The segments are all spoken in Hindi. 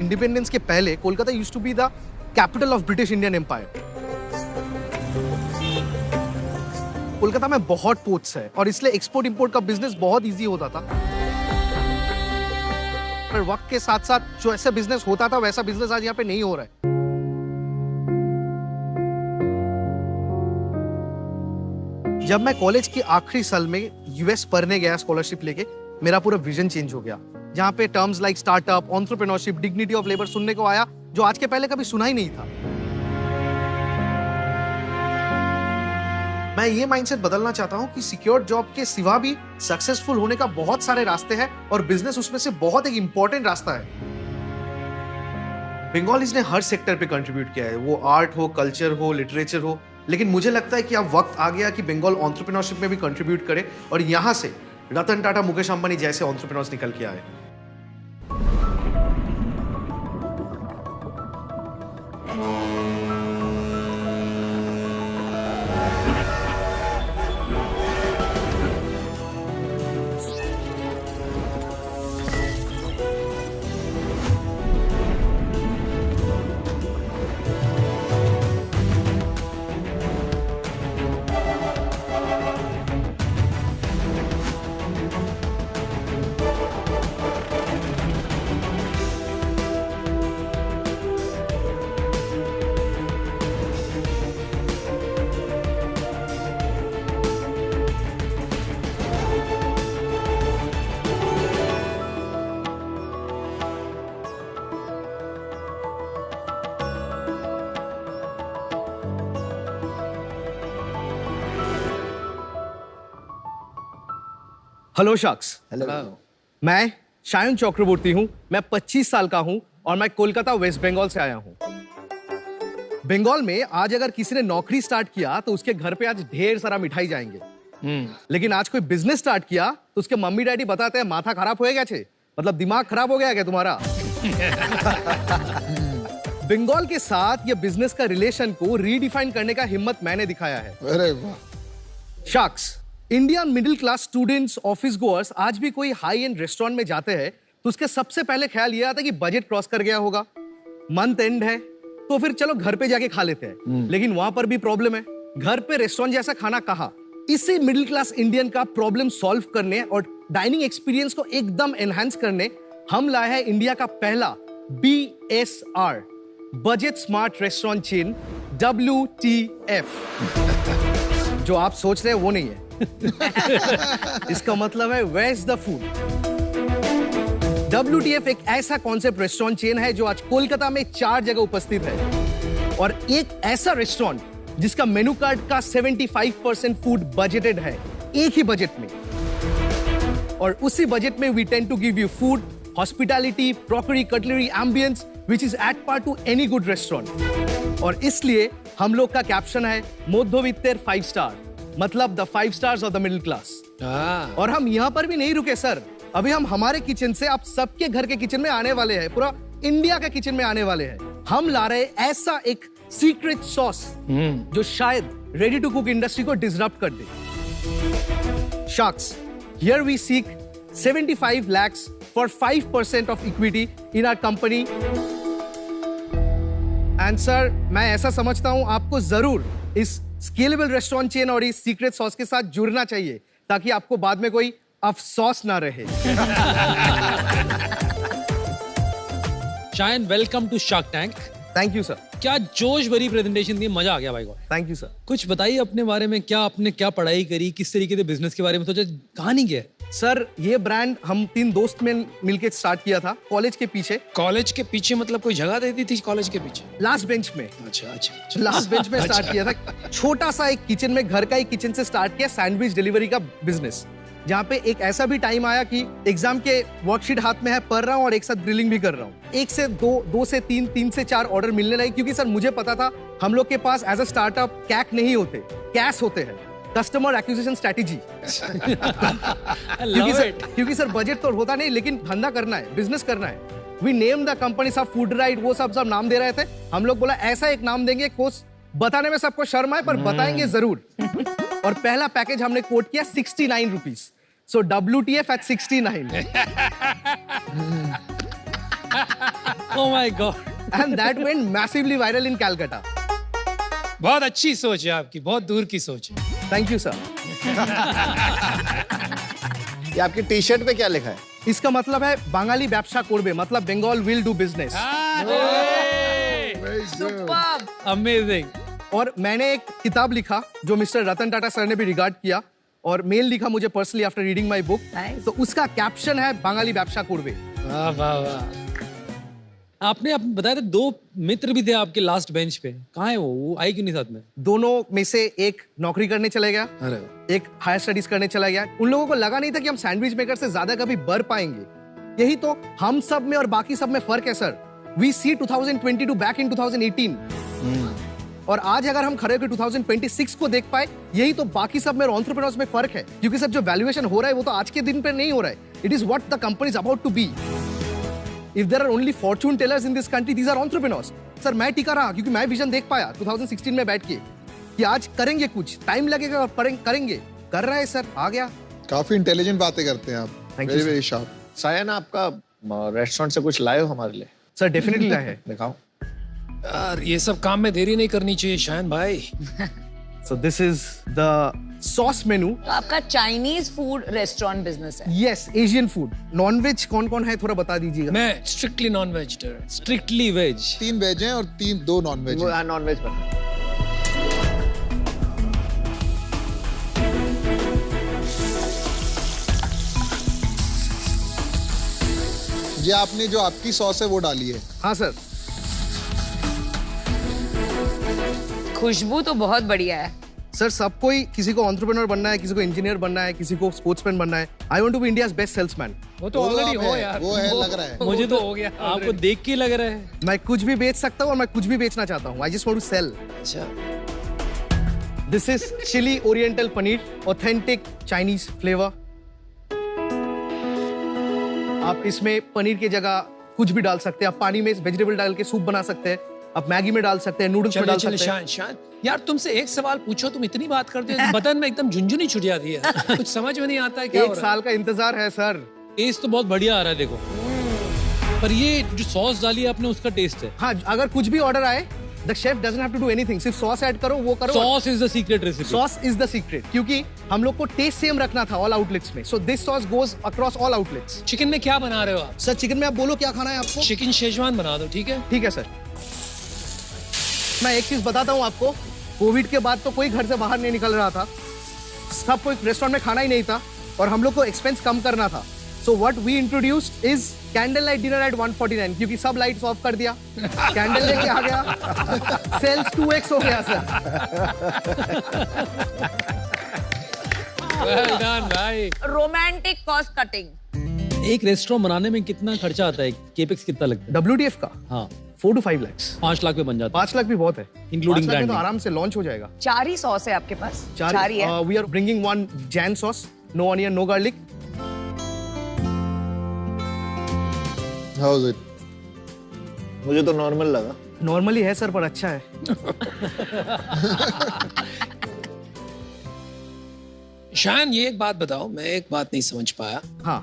इंडिपेंडेंस के पहले Kolkata used to be the capital of British Indian empire. Kolkata में बहुत पोर्ट्स है और इसलिए एक्सपोर्ट इंपोर्ट का बिजनेस बहुत इजी होता था। पर वक्त के साथ साथ जो ऐसा बिजनेस होता था वैसा बिजनेस आज यहाँ पे नहीं हो रहा है। जब मैं कॉलेज के आखिरी साल में यूएस पढ़ने गया स्कॉलरशिप लेके, मेरा पूरा विजन चेंज हो गया। जहाँ पे terms like startup, entrepreneurship, dignity of labour सुनने को आया, जो आज के पहले कभी सुना ही नहीं था। मैं ये माइंडसेट बदलना चाहता हूँ कि सिक्योर जॉब के सिवा भी सक्सेसफुल होने का बहुत सारे रास्ते हैं और बिजनेस उसमें से बहुत एक इंपॉर्टेंट रास्ता है। बंगालीज ने हर सेक्टर पे कंट्रीब्यूट किया है, वो आर्ट हो, कल्चर हो, लिटरेचर हो, लेकिन मुझे लगता है कि अब वक्त आ गया कि बंगाल एंटरप्रेन्योरशिप में भी कंट्रीब्यूट करे और यहाँ से रतन टाटा, मुकेश अंबानी जैसे एंटरप्रेन्योर्स निकल के आए। हेलो शख्स। हेलो। मैं शायन चक्रवर्ती हूँ। मैं 25 साल का हूँ और मैं कोलकाता वेस्ट बंगाल से आया हूँ। बंगाल में आज अगर किसी ने नौकरी स्टार्ट किया तो उसके घर पे आज ढेर सारा मिठाई जाएंगे। लेकिन आज कोई बिजनेस स्टार्ट किया तो उसके मम्मी डैडी बताते हैं माथा खराब हो गया छे, मतलब दिमाग खराब हो गया क्या तुम्हारा। बंगाल के साथ ये बिजनेस का रिलेशन को रीडिफाइन करने का हिम्मत मैंने दिखाया है। अरे वाह। शख्स, Indian middle class students, office goers आज भी कोई हाई एंड रेस्टोरेंट में जाते हैं तो उसके सबसे पहले ख्याल ये आता है कि बजट क्रॉस कर गया होगा, मंथ एंड है, तो फिर चलो घर पे जाके खा लेते हैं। लेकिन वहां पर भी प्रॉब्लम है, घर पे रेस्टोरेंट जैसा खाना कहाँ। इसी मिडिल क्लास इंडियन का प्रॉब्लम सॉल्व करने और डाइनिंग एक्सपीरियंस को एकदम एनहांस करने हम लाए हैं इंडिया का पहला BSR, budget smart restaurant chain, WTF। जो आप सोच रहे हैं वो नहीं है। इसका मतलब है where is the food. WTF एक ऐसा कॉन्सेप्ट रेस्टोरेंट चेन है जो आज कोलकाता में 4 जगह उपस्थित है और एक ऐसा रेस्टोरेंट जिसका मेनू कार्ड का 75% फूड बजटेड है, एक ही बजट में। और उसी बजट में we tend to give you food, hospitality, crockery, cutlery, ambience which is at par to any good restaurant. और इसलिए हम लोग का कैप्शन है मध्यवित्तेर 5 स्टार, मतलब the 5 stars of the middle class. और हम यहाँ पर भी नहीं रुके सर, अभी हम हमारे किचन से आप सबके घर के किचन में आने वाले हैं, पूरा इंडिया के किचन में आने वाले हैं। हम ला रहे ऐसा एक सीक्रेट सॉस जो शायद रेडी टू कुक इंडस्ट्री को डिसरप्ट कर दे। Sharks, here we seek 75 lakhs for 5% of equity in our company. And sir, मैं ऐसा समझता हूं आपको जरूर इस स्केलेबल रेस्टोरेंट चेन और इस सीक्रेट सॉस के साथ जुड़ना चाहिए ताकि आपको बाद में कोई अफसोस ना रहे। Shayan, welcome to Shark Tank. Thank you sir. क्या जोश भरी प्रेजेंटेशन दी, मजा आ गया भाई। Thank you sir. कुछ बताइए अपने बारे में, क्या आपने क्या पढ़ाई करी, किस तरीके से बिजनेस के बारे में सोचा, कहानी क्या है? सर, ये ब्रांड हम 3 दोस्त में मिलके स्टार्ट किया था कॉलेज के पीछे। कॉलेज के पीछे मतलब कोई जगह दे दी थी कॉलेज के पीछे? लास्ट बेंच में। अच्छा। लास्ट बेंच में स्टार्ट किया था। छोटा सा एक किचन में, घर का एक किचन से स्टार्ट किया सैंडविच डिलीवरी का बिजनेस, जहाँ पे एक ऐसा भी टाइम आया कि एग्जाम के वर्कशीट हाथ में है, पढ़ रहा हूँ और एक साथ ग्रिलिंग भी कर रहा हूँ। 1 से 2, 2 से 3, 3 से 4 ऑर्डर मिलने लगे क्योंकि सर मुझे पता था हम लोग के पास एज अ स्टार्टअप कैक नहीं होते, कैश होते हैं, कस्टमर एक्विजिशन स्ट्रेटेजी। क्योंकि सर बजट तो होता नहीं, लेकिन धंधा करना है, बिजनेस करना है। वी नेम द कंपनी, सब फूड राइट वो सब नाम दे रहे थे। हम लोग बोला ऐसा एक नाम देंगे कोर्स बताने में सबको शर्म आए पर बताएंगे जरूर। और पहला पैकेज हमने कोट किया 69 rupees. So WTF at 69। Oh my God. And that went massively viral in Calcutta. बहुत अच्छी सोच है आपकी, बहुत दूर की सोच है। Thank you, sir. ये आपकी टी शर्ट पे क्या लिखा है? इसका मतलब है बांगाली व्यवसा करबे, मतलब Bengal will do business. Amazing. और मैंने एक किताब लिखा जो मिस्टर रतन टाटा सर ने भी रिगार्ड किया, और मेल लिखा मुझे personally after reading my book. Nice. तो उसका कैप्शन है बांगाली व्यवसा करबे। वाह वाह वाह। आपने बताया था 2 मित्र भी थे आपके लास्ट बेंच पे, कहाँ है वो आई क्यों नहीं साथ में? दोनों में से एक नौकरी करने चले गया, अरे एक हायर स्टडीज करने चला गया। उन लोगों को लगा नहीं था कि हम सैंडविच मेकर से ज्यादा कभी बढ़ पाएंगे। यही तो हम सब में और बाकी सब में फर्क है sir. We see 2022 back in 2018, और आज अगर हम खड़े होकर 2026 को देख पाए, यही तो बाकी सब में और एंटरप्रेन्योर्स में फर्क है। क्योंकि सर जो वैल्यूएशन हो रहा है वो तो आज के दिन पे नहीं हो रहा है। It is what the company is about to be. If there are only fortune tellers in this country, these are entrepreneurs. Sir मैं टिका रहा क्योंकि मैं विजन देख पाया 2016 में बैठ के कि आज करेंगे कुछ, टाइम लगेगा और करेंगे। कर रहा है सर, आ गया। काफी इंटेलिजेंट बातें करते हैं आप। Thank you, very sir. Very sharp. Sayan, आपका रेस्टोरेंट से कुछ लाए हो हमारे लिए? सर डेफिनेटली है। दिखाओ। यार ये सब काम में देरी नहीं करनी चाहिए शायन भाई। So this is the sauce menu. तो आपका चाइनीज फूड रेस्टोरेंट बिजनेस है। Yes, Asian food. Non-veg कौन-कौन है थोड़ा बता दीजिएगा। मैं strictly non vegetarian. Strictly veg. 3 veg हैं और 2 नॉन वेज वो हैं। नॉन वेज बता। ये आपने जो आपकी सॉस है वो डाली है। हाँ सर। खुशबू तो बहुत बढ़िया है। सर सब कोई, किसी को एंटरप्रेन्योर बनना है, किसी को इंजीनियर बनना है, किसी को स्पोर्ट्समैन बनना है। I want to be India's best salesman. वो तो वो ऑलरेडी आप हो है, यार। वो है, लग रहा है। मुझे तो हो गया आपको देख के लग रहा है। मैं कुछ भी बेच सकता हूँ और मैं कुछ भी बेचना चाहता हूँ। I just want to sell. अच्छा। This is chilli oriental paneer, authentic Chinese flavour. आप इसमें पनीर की जगह कुछ भी डाल सकते हैं। आप पानी में वेजिटेबल डाल के सूप बना सकते हैं, आप मैगी में डाल सकते हैं, नूडल्स में डाल सकते हैं। शायद शायद यार तुमसे एक सवाल पूछो, तुम इतनी बात करते हो बदन में एकदम झुंझुनी छुट जाती है। कुछ समझ में नहीं आता है क्या हो एक रहा साल का इंतजार है सर। टेस्ट तो बहुत बढ़िया आ रहा है देखो, पर ये जो सॉस डाली है आपने उसका टेस्ट है। हाँ, अगर कुछ भी ऑर्डर आए, the chef doesn't have to do anything, सिर्फ सॉस ऐड करो, वो करो। Sauce is the secret recipe. Sauce is the secret, क्योंकि हम लोग को टेस्ट सेम रखना था ऑल आउटलेट्स में। So this sauce goes across all outlets. Chicken में क्या बना रहे हो आप? सर चिकन में आप बोलो क्या खाना है आपको। चिकन शेजवान बना दो, ठीक है? ठीक है सर। मैं एक चीज बताता हूँ आपको, कोविड के बाद तो कोई घर से बाहर नहीं निकल रहा था, सब कोई रेस्टोरेंट में खाना ही नहीं था, और हम लोग को एक्सपेंस कम करना था। So what we introduced is candle light dinner at 149, क्योंकि सब लाइट्स ऑफ कर दिया, कैंडल लेके आ गया, सेल्स 2x हो गया सर। Well done, भाई। Romantic cost cutting. एक रेस्टोरेंट बनाने में कितना खर्चा आता है, केपेक्स कितना लगता है? WTF का हाँ 4 to 5 lakhs। 5 लाख पे बन जाता 5 लाख भी बहुत है, Including 5 लाख में तो branding। आराम से लॉन्च हो जाएगा। 4 ही सॉस है आपके पास? 4 ही है। We are bringing 1 Jain sauce, no onion no garlic. How is it? मुझे तो नॉर्मल लगा। नॉर्मली है सर, पर अच्छा है। शायन ये एक बात बताओ, मैं एक बात नहीं समझ पाया। हाँ,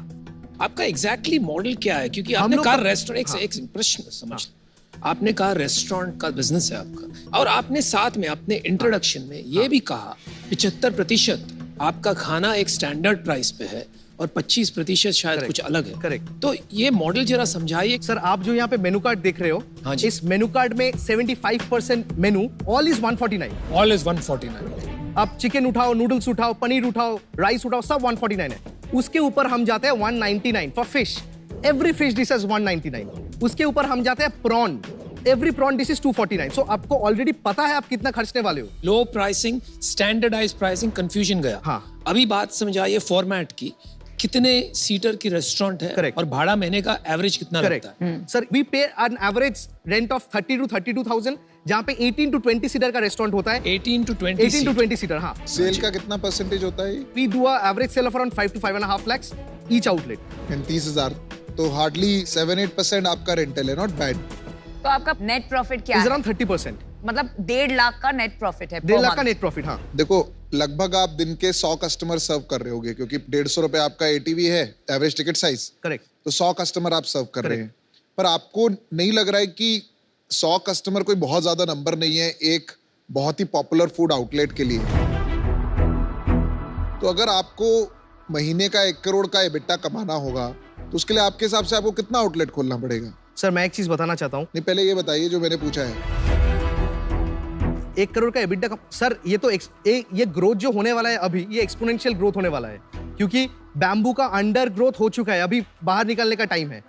आपका एग्जैक्टली मॉडल क्या है? क्योंकि हम आपने लोग कहा का- रेस्टोरेंट, हाँ। एक प्रश्न समझ। आपने कहा रेस्टोरेंट का बिजनेस है आपका, और आपने साथ में अपने इंट्रोडक्शन में ये भी कहा 75% आपका खाना एक स्टैंडर्ड प्राइस पे है और 25% शायद Correct. कुछ अलग है। Correct. तो ये मॉडल जरा समझाइए। सर आप जो यहाँ पे मेनू कार्ड देख रहे हो, हाँ जी। इस मेनू कार्ड में 75% मेनू ऑल इज 149। All is 149। आप चिकन उठाओ, नूडल्स उठाओ, पनीर उठाओ, राइस उठाओ, सब 149 है। उसके ऊपर हम जाते हैं 199 for fish, every fish dish is 199। उसके ऊपर हम जाते हैं prawn, every prawn dish is 249। So आपको ऑलरेडी पता है आप कितना खर्चने वाले हो। Low pricing, standardize pricing, confusion गया। हाँ। अभी बात समझाइए फॉर्मेट की। कितने सीटर की रेस्टोरेंट है? Correct. और भाड़ा महीने का एवरेज कितना लगता है? सर वी पे an average rent of 30 to 32,000, जहाँ पे 18 to 20 सीटर का रेस्टोरेंट होता है। 18 to 20 18 to 20 सीटर, हाँ। सेल का कितना परसेंटेज होता है? We do a average sale of around 5 to 5.5 lakhs each outlet. 30,000, तो हार्डली 7-8% आपका रेंटल है, नॉट बैड। तो आपका नेट प्रॉफिट क्या Is है? around 30%. मतलब 1.5 लाख का नेट प्रॉफिट है 1.5 लाख का नेट प्रॉफिट, हाँ। देखो, लगभग आप दिन के 100 कस्टमर सर्व कर रहे होगे, क्योंकि 150 रुपए आपका ATV है, एवरेज टिकट साइज। करेक्ट। तो 100 कस्टमर आप सर्व कर रहे हैं। पर आपको नहीं लग रहा है कि 100 कस्टमर कोई बहुत ज्यादा नंबर नहीं है एक बहुत ही पॉपुलर फूड आउटलेट के लिए? तो अगर आपको महीने का 1 करोड़ का EBITDA कमाना होगा तो उसके लिए आपके हिसाब से आपको कितना आउटलेट खोलना पड़ेगा? सर मैं एक चीज बताना चाहता हूँ। नहीं, पहले ये बताइए जो मैंने पूछा है। 1 करोड़ का EBITDA का सर, ये तो ये ग्रोथ जो होने वाला है अभी, ये एक्सपोनेंशियल ग्रोथ होने वाला है, क्योंकि बैम्बू का अंडर ग्रोथ हो चुका है, अभी बाहर निकलने का टाइम है।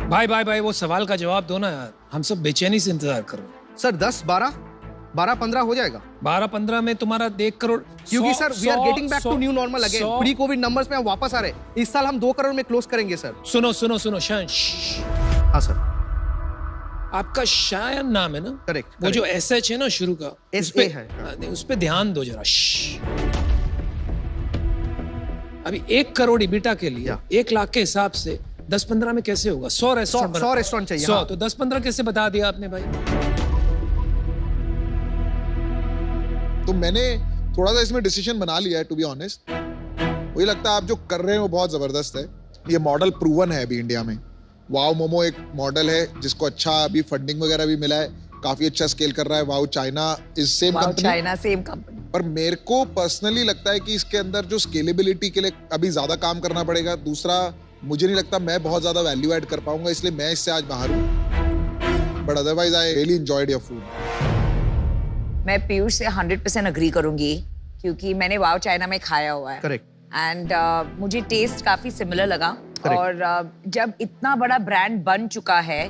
भाई वो सवाल का जवाब दो ना यार, हम सब बेचैनी से इंतजार कर रहे हैं। सर 10, 12, 15 हो जाएगा। 12-15 में तुम्हारा 1 करोड़, क्योंकि sir we are getting back to new normal again. Pre covid numbers पे हम वापस आ रहे हैं। इस साल हम 2 करोड़ में क्लोज करेंगे सर। सुनो शायन। हाँ सर। आपका शायन नाम है ना? करेक्ट। वो जो SH है ना शुरू का, उस पे है। उस पे ध्यान दो जरा। अभी 1 करोड़ EBITDA के लिए 1 लाख के हिसाब से 10-15 में कैसे होगा? 100 रेस्टोरेंट चाहिए। 100 तो 10-15 कैसे बता दिया आपने भाई? तो मैंने थोड़ा सा इसमें डिसीजन बना लिया है, टू बी ऑनेस्ट। मुझे लगता है आप जो कर रहे हैं वो बहुत जबरदस्त है। ये मॉडल प्रूवन है अभी इंडिया में। वाओ मोमो एक मॉडल है जिसको अच्छा अभी फंडिंग वगैरह भी मिला है, काफी अच्छा स्केल कर रहा है। Wow China is same company. पर मेरे को पर्सनली लगता है कि इसके अंदर जो स्केलेबिलिटी के लिए अभी ज्यादा काम करना पड़ेगा। दूसरा, मुझे नहीं लगता मैं बहुत ज्यादा वैल्यू ऐड कर पाऊंगा, इसलिए मैं इससे आज बाहर हूँ। But otherwise I really enjoyed your food. मैं पीयूष से 100% अग्री करूंगी, क्योंकि मैंने वाओ चाइना में खाया हुआ है। करेक्ट। एंड मुझे टेस्ट काफी सिमिलर लगा। Correct. और जब इतना बड़ा ब्रांड बन चुका है,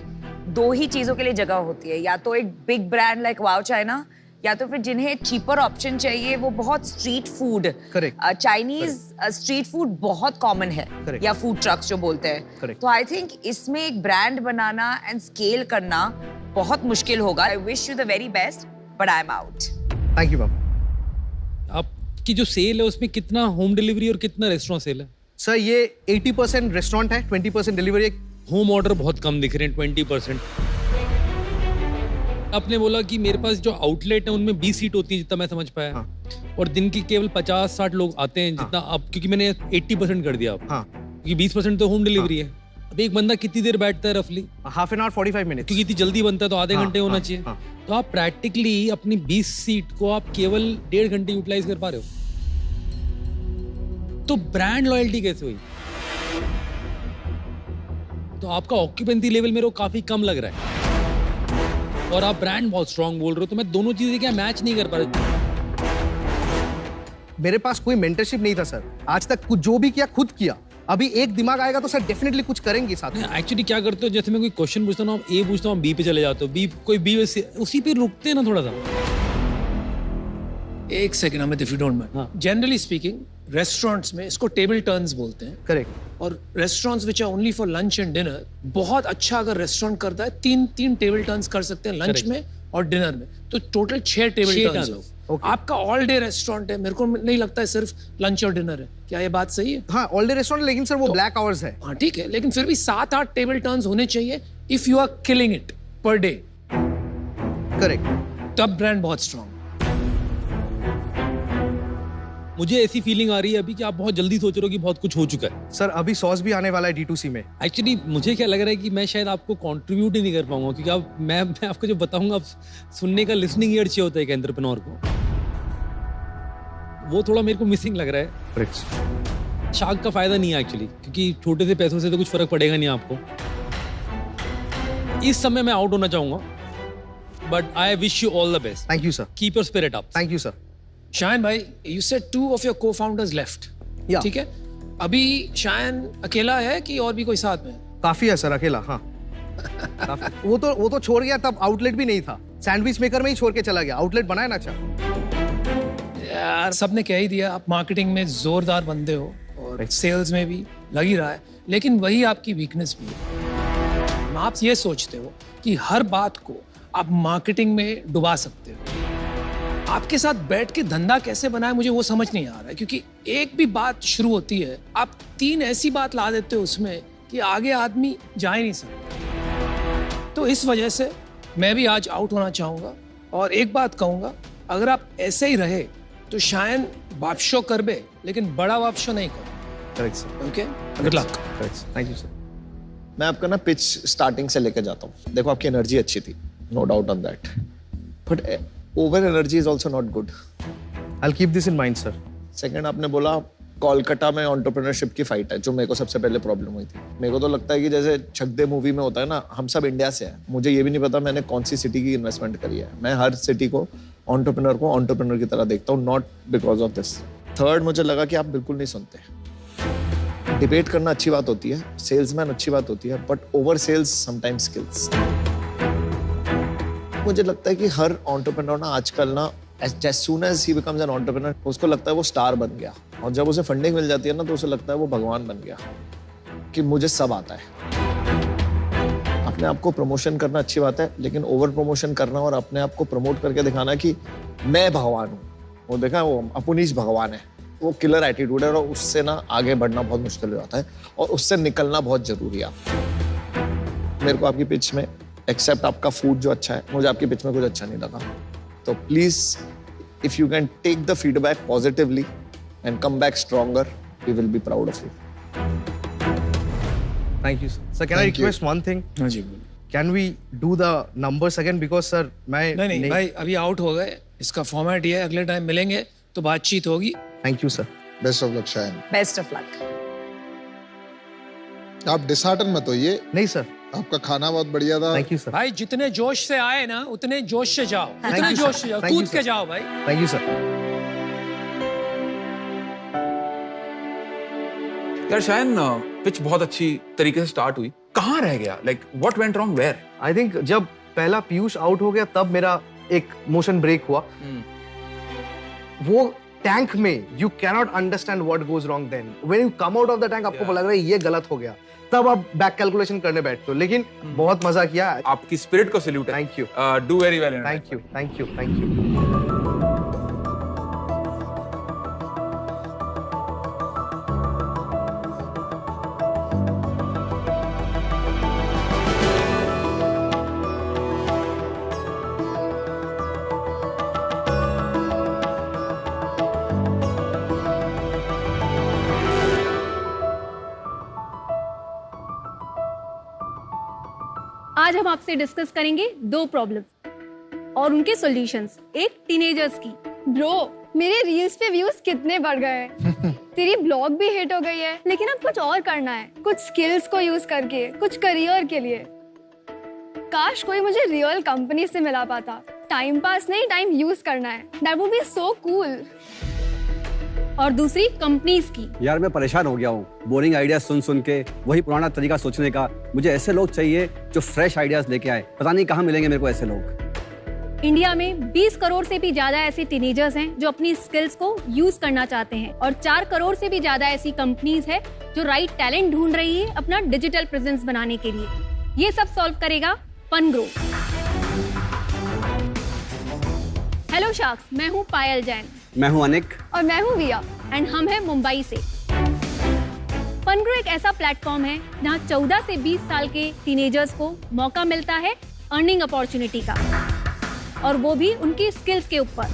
2 ही चीजों के लिए जगह होती है, या तो एक big brand like wow China, या तो फिर जिन्हें चीपर ऑप्शन चाहिए वो बहुत street food. Chinese street food बहुत कॉमन है। Correct. या फूड ट्रक्स जो बोलते हैं। Correct. तो आई थिंक इसमें एक ब्रांड बनाना एंड स्केल करना बहुत मुश्किल होगा। आई wish you the very best, but I am out. Thank you ma'am. आपकी जो सेल है उसमें कितना होम डिलीवरी और कितना रेस्टोरेंट सेल है? सर ये 80% रेस्टोरेंट है, 20% डिलीवरी। होम ऑर्डर बहुत कम दिख रहे हैं, 20%। आपने बोला कि मेरे पास जो आउटलेट है उनमें 20 सीट होती है, जितना मैं समझ पाया। हाँ। और दिन की केवल 50-60 लोग आते हैं, जितना अब, क्योंकि मैंने 80% कर दिया अब। हाँ। क्योंकि 20% तो होम डिलीवरी है। अब एक बंदा कितनी देर बैठता है रफली? Half an hour 45 minute. क्योंकि इतनी जल्दी बनता है तो आधे घंटे होना चाहिए। तो आप प्रैक्टिकली अपनी 20 सीट को आप केवल 1.5 घंटे यूटिलाइज कर पा रहे हो। तो ब्रांड लॉयल्टी कैसे हुई? तो आपका ऑक्यूपेंसी लेवल मेरे को काफी कम लग रहा है, और आप ब्रांड बहुत स्ट्रांग बोल रहे हो। तो मैं दोनों चीजें क्या मैच नहीं कर पा रहा। मेरे पास कोई मेंटरशिप नहीं था सर, आज तक कुछ जो भी किया खुद किया। अभी एक दिमाग आएगा तो सर डेफिनेटली कुछ करेंगे साथ में। एक्चुअली क्या करते हो, जैसे मैं कोई क्वेश्चन पूछता हूँ, आप ए पूछता हूँ, बी पे चले जाते हो, बी कोई बी उसी पे रुकते हैं ना थोड़ा सा। 1 second Amit, if you don't mind. Generally speaking restaurants में इसको टेबल टर्न्स बोलते हैं। करेक्ट। और restaurants which are only for lunch and dinner, बहुत अच्छा अगर रेस्टोरेंट करता है 3 टेबल टर्न्स कर सकते हैं लंच में और डिनर में, तो टोटल 6 टेबल टर्न्स। आपका ऑल डे रेस्टोरेंट है, मेरे को नहीं लगता है सिर्फ लंच और डिनर है। क्या ये बात सही है? हाँ, ऑल डे रेस्टोरेंट, लेकिन सर वो ब्लैक आवर्स है। हाँ ठीक है, लेकिन फिर भी 7-8 टेबल टर्न्स होने चाहिए if you are killing it per day. Correct. तब ब्रांड बहुत स्ट्रांग। मुझे ऐसी फीलिंग आ रही है अभी कि आप बहुत जल्दी सोच रहे हो कि बहुत कुछ हो चुका है। सर अभी सॉस भी आने वाला है D2C में। एक्चुअली मुझे क्या लग रहा है कि मैं शायद आपको कंट्रीब्यूट ही नहीं कर पाऊंगा, क्योंकि आप मैं आपको जो बताऊंगा, आप सुनने का लिसनिंग ईयर चाहिए होता है एक एंटरप्रेन्योर को। वो थोड़ा मेरे को मिसिंग लग रहा है। शार्क का फायदा नहीं है एक्चुअली, क्योंकि छोटे से पैसों से तो कुछ फर्क पड़ेगा नहीं आपको। इस समय मैं आउट होना चाहूंगा, but I wish you all the best. Thank you sir. Keep your spirit up. Thank you sir. Shayan भाई, you said 2 of your co-founders left. Yeah. ठीक है, अभी शायन अकेला है कि और भी कोई साथ में? काफी है सर, अकेला। हाँ। वो तो छोड़ गया, तब आउटलेट भी नहीं था। सैंडविच मेकर में ही छोड़ के चला गया, आउटलेट बनाया ना। अच्छा यार, सबने कह ही दिया आप मार्केटिंग में जोरदार बंदे हो और सेल्स में भी लग ही रहा है, लेकिन वही आपकी वीकनेस भी है। आप ये सोचते हो कि हर बात को आप मार्केटिंग में डुबा सकते हो। आपके साथ बैठ के धंधा कैसे बनाए, मुझे वो समझ नहीं आ रहा है, क्योंकि एक भी बात शुरू होती है, आप 3 ऐसी बात ला देते हो उसमें कि आगे आदमी जा ही नहीं सकता। तो इस वजह से मैं भी आज आउट होना चाहूंगा, और एक बात कहूंगा, अगर आप ऐसे ही रहे तो शायद वापशो कर बे, लेकिन बड़ा वापशो नहीं करो। Correct sir. Okay, good luck. Correct, thank you sir. मैं आपका ना पिच स्टार्टिंग से लेके जाता हूँ। देखो आपकी एनर्जी अच्छी थी, no doubt on that, but over energy is also not good. I'll keep this in mind, sir. Second, आपने बोला कोलकाता में एंटरप्रेन्योरशिप की फाइट है, जो मेरे को सबसे पहले प्रॉब्लम हुई थी। मेरे को तो लगता है कि जैसे छक दे मूवी में होता है ना, हम सब इंडिया से हैं, मुझे ये भी नहीं पता मैंने कौन सी सिटी की इन्वेस्टमेंट करी है। मैं हर सिटी को एंटरप्रेन्योर की तरह देखता हूँ, not because of this. Third, मुझे लगा कि आप बिल्कुल नहीं सुनते। डिबेट करना अच्छी बात होती है, सेल्समैन अच्छी बात होती है, but over sales sometimes kills. मुझे लगता है कि हर एंटरप्रेन्योर ना आजकल ना as soon as he becomes an entrepreneur, उसको लगता है वो स्टार बन गया, और जब उसे फंडिंग मिल जाती है ना तो उसे लगता है वो भगवान बन गया, कि मुझे सब आता है। अपने आप को प्रमोशन करना अच्छी बात है, लेकिन ओवर प्रमोशन करना और अपने आप को प्रमोट करके दिखाना कि मैं भगवान हूँ, वो देखा वो अपुनीश भगवान है, वो किलर एटीट्यूड है, और उससे ना आगे बढ़ना बहुत मुश्किल हो जाता है, और उससे निकलना बहुत जरूरी है। मेरे को आपकी पिच में, एक्सेप्ट आपका फूड जो अच्छा है, मुझे आपकी पिच में कुछ अच्छा नहीं लगा। So please, if you can take the feedback positively and come back stronger, we will be proud of you. Thank you, sir. Sir, can I request one thing? हाँ जी बोलिए। Can we do the numbers again? Because sir, मैं नहीं भाई, अभी आउट हो गए। इसका फॉर्मेट ये है, अगले टाइम मिलेंगे तो बातचीत होगी। Thank you, sir. Best of luck Shayan. Best of luck. आप डिसहार्टन मत होइए, नहीं sir. आपका खाना बहुत बढ़िया था। Thank you, sir. भाई जितने जोश से आए ना, उतने जोश से जाओ, उतने you, जोश sir. से जाओ, Thank you, कूद के sir. जाओ भाई। Thank you, sir. यार शायन, पिच बहुत अच्छी तरीके से स्टार्ट हुई, कहाँ रह गया? Like what went wrong where? I think जब पहला पीयूष आउट हो गया तब मेरा एक मोशन ब्रेक हुआ। वो टैंक में you cannot understand what goes wrong then. When you come out of the tank, आपको लग रहा है ये गलत हो गया, तब आप बैक कैलकुलेशन करने बैठते हो। लेकिन बहुत मजा किया। आपकी स्पिरिट को सैल्यूट है। Thank you. Do very well. Thank you. Thank you. Thank you. आज हम आपसे डिस्कस करेंगे 2 प्रॉब्लम्स और उनके सॉल्यूशंस। एक टीनेजर्स की। ब्रो, मेरे रील्स पे व्यूज कितने बढ़ गए हैं। तेरी ब्लॉग भी हिट हो गई है, लेकिन अब कुछ और करना है, कुछ स्किल्स को यूज करके, कुछ करियर के लिए। काश कोई मुझे रियल कंपनी से मिला पाता। टाइम पास नहीं, टाइम यूज करना है। That would be so cool. और दूसरी कंपनीज की। यार मैं परेशान हो गया हूँ बोरिंग आइडियाज सुन सुन के, वही पुराना तरीका सोचने का। मुझे ऐसे लोग चाहिए जो फ्रेश आइडियाज लेके आए। पता नहीं कहाँ मिलेंगे मेरे को ऐसे लोग। इंडिया में 20 करोड़ से भी ज्यादा ऐसे टीनेजर्स हैं जो अपनी स्किल्स को यूज करना चाहते हैं, और 4 करोड़ से भी ज्यादा ऐसी कंपनीज है जो राइट टैलेंट ढूंढ रही है अपना डिजिटल प्रेजेंस बनाने के लिए। ये सब सॉल्व करेगा फनग्रो। हेलो शार्क्स, मैं हूँ पायल जैन। मैं हूँ अनिक। और मैं हूँ विया। एंड हम हैं मुंबई से। फनग्रो एक ऐसा प्लेटफॉर्म है जहाँ 14 से 20 साल के टीनेजर्स को मौका मिलता है अर्निंग अपॉर्चुनिटी का, और वो भी उनकी स्किल्स के ऊपर।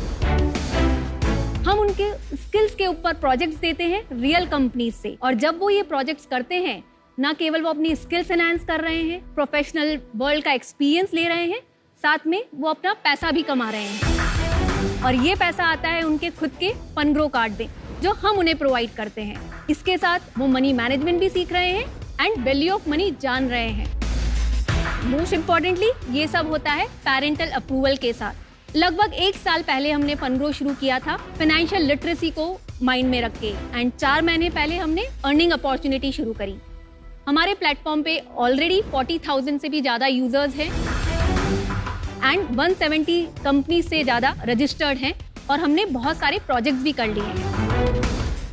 हम उनके स्किल्स के ऊपर प्रोजेक्ट्स देते हैं रियल कंपनीज से, और जब वो ये प्रोजेक्ट्स करते हैं, ना केवल वो अपनी स्किल्स एनहांस कर रहे हैं, प्रोफेशनल वर्ल्ड का एक्सपीरियंस ले रहे हैं, साथ में वो अपना पैसा भी कमा रहे हैं। और ये पैसा आता है उनके खुद के फनग्रो कार्ड में, जो हम उन्हें प्रोवाइड करते हैं। इसके साथ वो मनी मैनेजमेंट भी सीख रहे हैं एंड वैल्यू ऑफ मनी जान रहे हैं। मोस्ट इम्पोर्टेंटली ये सब होता है पेरेंटल अप्रूवल के साथ। लगभग 1 साल पहले हमने फनग्रो शुरू किया था फाइनेंशियल लिटरेसी को माइंड में रख के, एंड 4 महीने पहले हमने अर्निंग अपॉर्चुनिटी शुरू करी। हमारे प्लेटफॉर्म पे ऑलरेडी 40,000 से भी ज्यादा यूजर्स हैं एंड 170 कंपनी से ज्यादा रजिस्टर्ड हैं, और हमने बहुत सारे प्रोजेक्ट्स भी कर लिए हैं।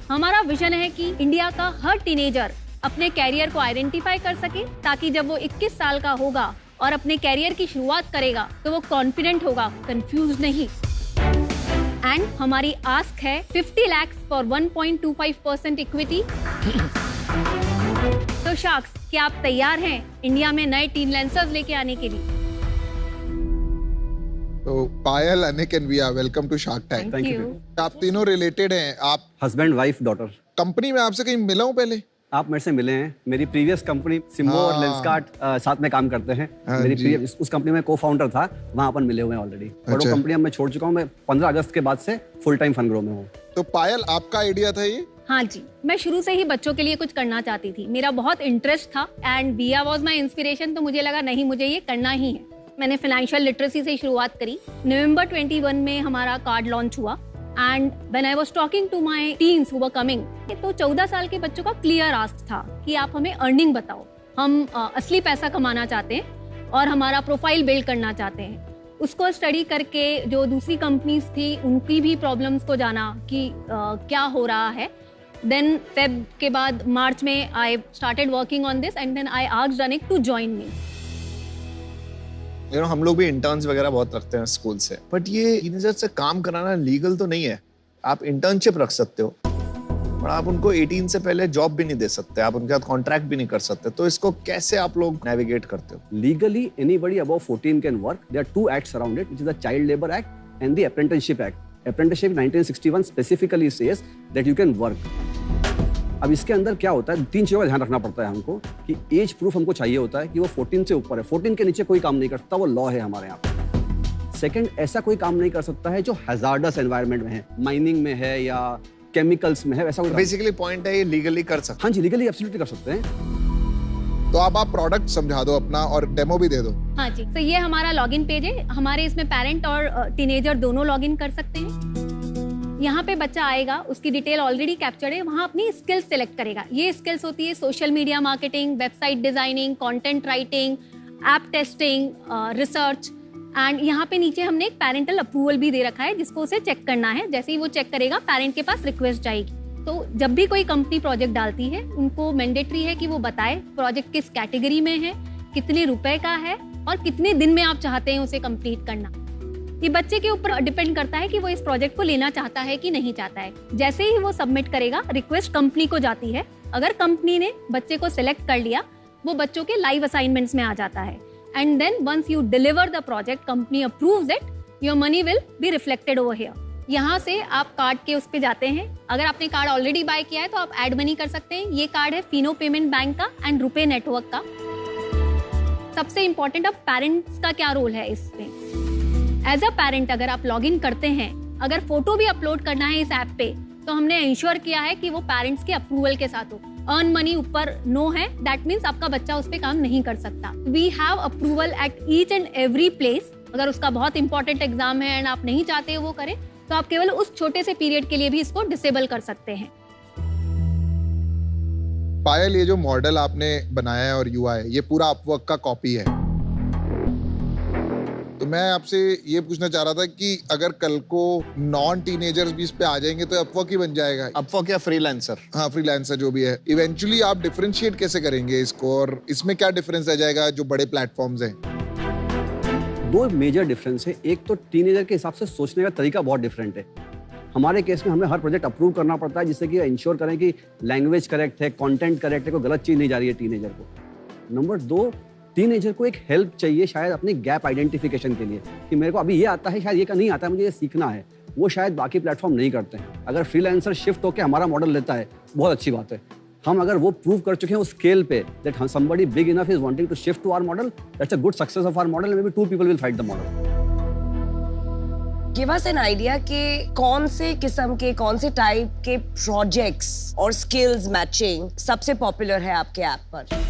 हमारा विजन है कि इंडिया का हर टीनेजर अपने कैरियर को आइडेंटिफाई कर सके, ताकि जब वो 21 साल का होगा और अपने कैरियर की शुरुआत करेगा तो वो कॉन्फिडेंट होगा, कंफ्यूज नहीं। एंड हमारी आस्क है 50 लाख फॉर 1.25% इक्विटी। तो शार्क्स, क्या आप तैयार हैं इंडिया में नए टीनलेंसर्स लेके आने के लिए? तो Payal, Anik and Viya, welcome to Shark Tank. Thank you. आप तीनों रिलेटेड हैं। आप हस्बैंड, वाइफ, डॉटर। कंपनी में आपसे कहीं मिला हूं पहले? आप मेरे से मिले हैं, मेरी प्रीवियस कंपनी सिम्बो और लेंसकार्ट साथ में काम करते हैं। मेरी प्रीवियस उस कंपनी में को-फाउंडर था, वहाँ अपन मिले हुए हैं ऑलरेडी। और वो कंपनी अब मैं छोड़ चुका हूँ, मैं 15 अगस्त के बाद से फुल टाइम फनग्रो में हूँ। तो पायल, आपका आइडिया था ये? हाँ जी, मैं शुरू से ही बच्चों के लिए कुछ करना चाहती थी, मेरा बहुत इंटरेस्ट था एंड विया वाज माय इंस्पिरेशन। तो मुझे लगा नहीं, मुझे ये करना ही है। मैंने फाइनेंशियल लिटरेसी से शुरुआत करी। नवंबर 21 में हमारा कार्ड लॉन्च हुआ and when I was talking to my teens who were coming, तो 14 साल के बच्चों का क्लियर आस्क था कि आप हमें अर्निंग बताओ, हम असली पैसा कमाना चाहते हैं और हमारा प्रोफाइल बिल्ड करना चाहते हैं। उसको स्टडी करके जो दूसरी कंपनीज थी उनकी भी प्रॉब्लम्स को जाना कि क्या हो रहा है। देन फेब के बाद मार्च में I started working on this and then I asked Anik to join me. हम लोग भी इंटर्न्स वगैरह बहुत रखते हैं स्कूल से, बट ये टीनेजर से काम कराना लीगल तो नहीं है। आप इंटर्नशिप रख सकते हो, पर आप उनको 18 से पहले जॉब भी नहीं दे सकते, आप उनके साथ कॉन्ट्रैक्ट भी नहीं कर सकते। तो इसको कैसे आप लोग नेविगेट करते हो? Legally anybody above 14 can work. There are 2 acts around it, which is the child labour act and the apprenticeship act. Apprenticeship 1961 specifically says that you can work. अब इसके अंदर क्या होता है, 3 चीजों का ध्यान रखना पड़ता है हमको कि एज प्रूफ हमको चाहिए होता है कि वो 14 से ऊपर है। 14 के नीचे कोई काम नहीं कर सकता, वो लॉ है हमारे यहाँ पे। सेकंड, ऐसा कोई काम नहीं कर सकता है जो हैजार्डस एनवायरनमेंट में है, माइनिंग में है या केमिकल्स में है, वैसा कोई। बेसिकली पॉइंट है ये लीगली कर सकते हैं। हाँ जी, लीगली एब्सोल्युटली कर सकते हैं। तो आप प्रोडक्ट समझा दो अपना और डेमो भी दे दो। हाँ जी, तो ये हमारा लॉगिन पेज है। हमारे इसमें पेरेंट और टीनेजर दोनों लॉगिन कर सकते हैं। यहाँ पे बच्चा आएगा, उसकी डिटेल ऑलरेडी कैप्चर्ड है, वहाँ अपनी स्किल्स सिलेक्ट करेगा। ये स्किल्स होती है social media marketing, website designing, content writing, app testing, research. And यहाँ पे नीचे हमने एक पेरेंटल अप्रूवल भी दे रखा है जिसको उसे चेक करना है। जैसे ही वो चेक करेगा, पेरेंट के पास रिक्वेस्ट जाएगी। तो जब भी कोई कंपनी प्रोजेक्ट डालती है, उनको मैंडेटरी है कि वो बताए प्रोजेक्ट किस कैटेगरी में है, कितने रुपए का है और कितने दिन में आप चाहते हैं उसे कंप्लीट करना। ये बच्चे के ऊपर डिपेंड करता है कि वो इस प्रोजेक्ट को लेना चाहता है कि नहीं चाहता है। जैसे ही वो सबमिट करेगा, रिक्वेस्ट कंपनी को जाती है। अगर कंपनी ने बच्चे को सिलेक्ट कर लिया, वो बच्चों के लाइव असाइनमेंट्स में आ जाता है। And then once you deliver the project, company approves it, your money will be reflected over here. यहाँ से आप कार्ड के उस पे जाते हैं। अगर आपने कार्ड ऑलरेडी बाय किया है तो आप ऐड मनी कर सकते हैं। ये कार्ड है फिनो पेमेंट बैंक का एंड रुपे नेटवर्क का। सबसे इंपॉर्टेंट, अब पेरेंट्स का क्या रोल है इसमें। एज अ पेरेंट अगर आप लॉग इन करते हैं, अगर फोटो भी अपलोड करना है इस ऐप पे, तो हमने इंश्योर किया है कि वो पेरेंट्स के अप्रूवल के साथ हो। अर्न मनी ऊपर नो है, दैट मीन्स आपका बच्चा उस पे काम नहीं कर सकता। We have approval at each and every place. अगर उसका बहुत इंपॉर्टेंट एग्जाम है एंड आप नहीं चाहते वो करे, तो आप केवल उस छोटे से पीरियड के लिए भी इसको डिसेबल कर सकते हैं। पायल, ये जो मॉडल आपने बनाया है और यूआई, ये पूरा अपवर्क का कॉपी है। तो मैं आपसे ये पूछना चाह रहा था कि अगर कल को नॉन टीनेजर्स भी इस पे आ जाएंगे तो अपवर्क ही बन जाएगा। अपवर्क या फ्रीलांसर? हाँ, फ्रीलांसर जो भी है। इवेंचुअली आप डिफरेंशिएट कैसे करेंगे इसको, और इसमें क्या डिफरेंस रह जाएगा जो बड़े प्लेटफॉर्म्स हैं? 2 मेजर डिफरेंस है। एक तो टीनेजर के हिसाब से सोचने का तरीका बहुत डिफरेंट है। हमारे केस में हमें हर प्रोजेक्ट अप्रूव करना पड़ता है, जिससे कि इंश्योर करें कि लैंग्वेज करेक्ट है, कंटेंट करेक्ट है, कोई गलत चीज़ नहीं जा रही है टीनेजर को। नंबर 2, टीनेजर को एक हेल्प चाहिए शायद अपने गैप आइडेंटिफिकेशन के लिए, कि मेरे को अभी ये आता है, शायद ये का नहीं आता है, मुझे ये सीखना है। वो शायद बाकी प्लेटफॉर्म नहीं करते हैं। अगर फ्रीलांसर शिफ्ट होकर हमारा मॉडल लेता है, बहुत अच्छी बात है। हम अगर वो प्रूव कर चुके हैं उस स्केल पे that somebody big enough is wanting to shift to our model, that's a good success of our model. Maybe 2 people will fight the model. Give us an idea कि कौन से किस्म के, कौन से टाइप के प्रोजेक्ट्स और स्किल्स मैचिंग सबसे पॉपुलर है आपके ऐप पर।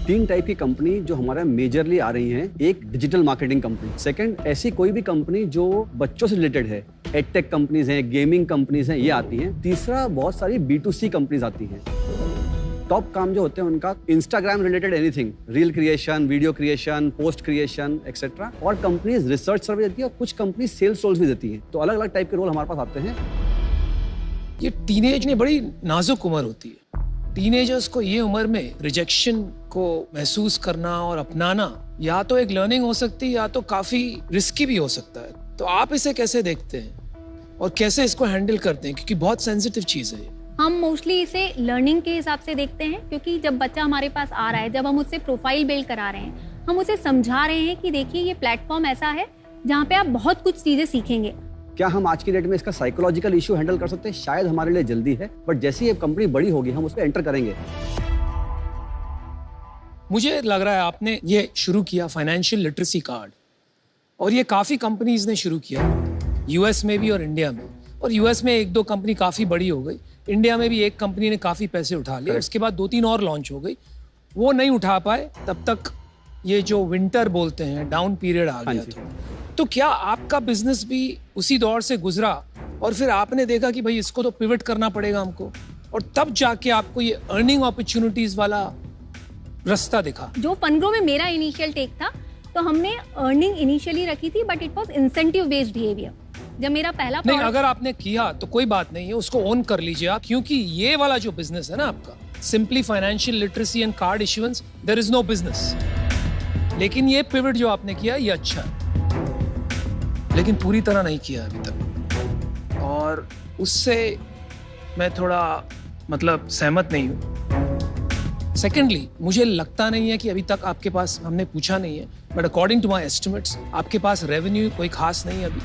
3 टाइप की कंपनी जो हमारा मेजरली आ रही हैं। एक डिजिटल मार्केटिंग कंपनी, सेकंड ऐसी कोई भी कंपनी जो बच्चों से रिलेटेड है, एडटेक कंपनीज हैं, गेमिंग कंपनीज हैं, ये आती हैं। तीसरा बहुत सारी B2C कंपनीज आती हैं। टॉप काम जो होते हैं उनका Instagram related anything, reel creation, video creation, post creation etcetera. और कंपनीज रिसर्च सर्विस देती है और कुछ कंपनी सेल्स रोल्स भी देती हैं। तो अलग अलग टाइप के रोल हमारे पास आते हैं। ये टीनेज में बड़ी नाजुक उम्र होती है। टीनेजर्स को ये उम्र में रिजेक्शन को महसूस करना और अपनाना या तो एक लर्निंग हो सकती है या तो काफी रिस्की भी हो सकता है। तो आप इसे कैसे देखते हैं और कैसे इसको हैंडल करते हैं, क्योंकि बहुत सेंसिटिव चीज है। हम मोस्टली इसे लर्निंग के हिसाब से देखते हैं, क्योंकि जब बच्चा हमारे पास आ रहा है, जब हम उससे प्रोफाइल बिल्ड करा रहे हैं, हम उसे समझा रहे हैं कि देखिए ये प्लेटफॉर्म ऐसा है जहाँ पे आप बहुत कुछ चीजें सीखेंगे। क्या हम आज की डेट में इसका साइकोलॉजिकल इशू हैंडल कर सकते हैं? शायद हमारे लिए जल्दी है, बट जैसे ही कंपनी बड़ी होगी हम उसको एंटर करेंगे। मुझे लग रहा है आपने ये शुरू किया फाइनेंशियल लिटरेसी कार्ड, और ये काफ़ी कंपनीज ने शुरू किया, यूएस में भी और इंडिया में। और यूएस में 1-2 कंपनी काफ़ी बड़ी हो गई, इंडिया में भी एक कंपनी ने काफ़ी पैसे उठा लिए, उसके बाद 2-3 और लॉन्च हो गई। वो नहीं उठा पाए, तब तक ये जो विंटर बोलते हैं, डाउन पीरियड आ गया था। तो क्या आपका बिजनेस भी उसी दौर से गुजरा और फिर आपने देखा कि भाई इसको तो पिवट करना पड़ेगा हमको, और तब जाके आपको ये अर्निंग अपॉर्चुनिटीज वाला रास्ता दिखा? जो फनग्रो में मेरा इनिशियल टेक था, तो हमने अर्निंग इनिशियली रखी थी, but it was incentive based behaviour. जब मेरा पहला नहीं, अगर आपने किया तो कोई बात नहीं है, उसको ओन कर लीजिए आप, क्योंकि ये वाला जो बिजनेस है ना आपका, simply financial literacy and card issuance, there is no business. लेकिन ये पिवट जो आपने किया ये अच्छा है, लेकिन पूरी तरह नहीं किया अभी तक, और उससे मैं थोड़ा मतलब सहमत नहीं हूँ। सेकेंडली, मुझे लगता नहीं है कि अभी तक आपके पास, हमने पूछा नहीं है, but according to my estimates आपके पास रेवेन्यू कोई खास नहीं है अभी।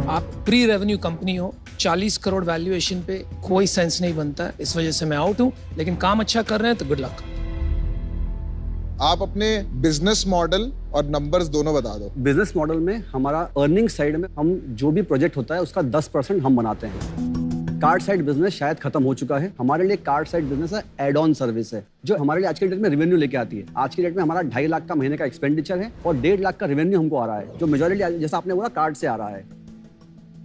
आप प्री रेवेन्यू कंपनी हो, 40 करोड़ वैल्यूएशन पे कोई सेंस नहीं बनता है, इस वजह से मैं आउट हूँ। लेकिन काम अच्छा कर रहे हैं तो गुड लक। आप अपने बिजनेस मॉडल और नंबर्स दोनों बता दो। बिजनेस मॉडल में हमारा अर्निंग साइड में हम जो भी प्रोजेक्ट होता है उसका 10% हम बनाते हैं। कार्ड साइड बिजनेस शायद खत्म हो चुका है, हमारे लिए कार्ड साइड बिजनेस है, एड ऑन सर्विस है, जो हमारे लिए आज की डेट में रेवेन्यू लेके आती है। आज की डेट में हमारा 2.5 लाख का महीने का एक्सपेंडिचर है और 1.5 लाख का रेवेन्यू हमको आ रहा है, जो मेजॉरिटी जैसा आपने बोला कार्ड से आ रहा है।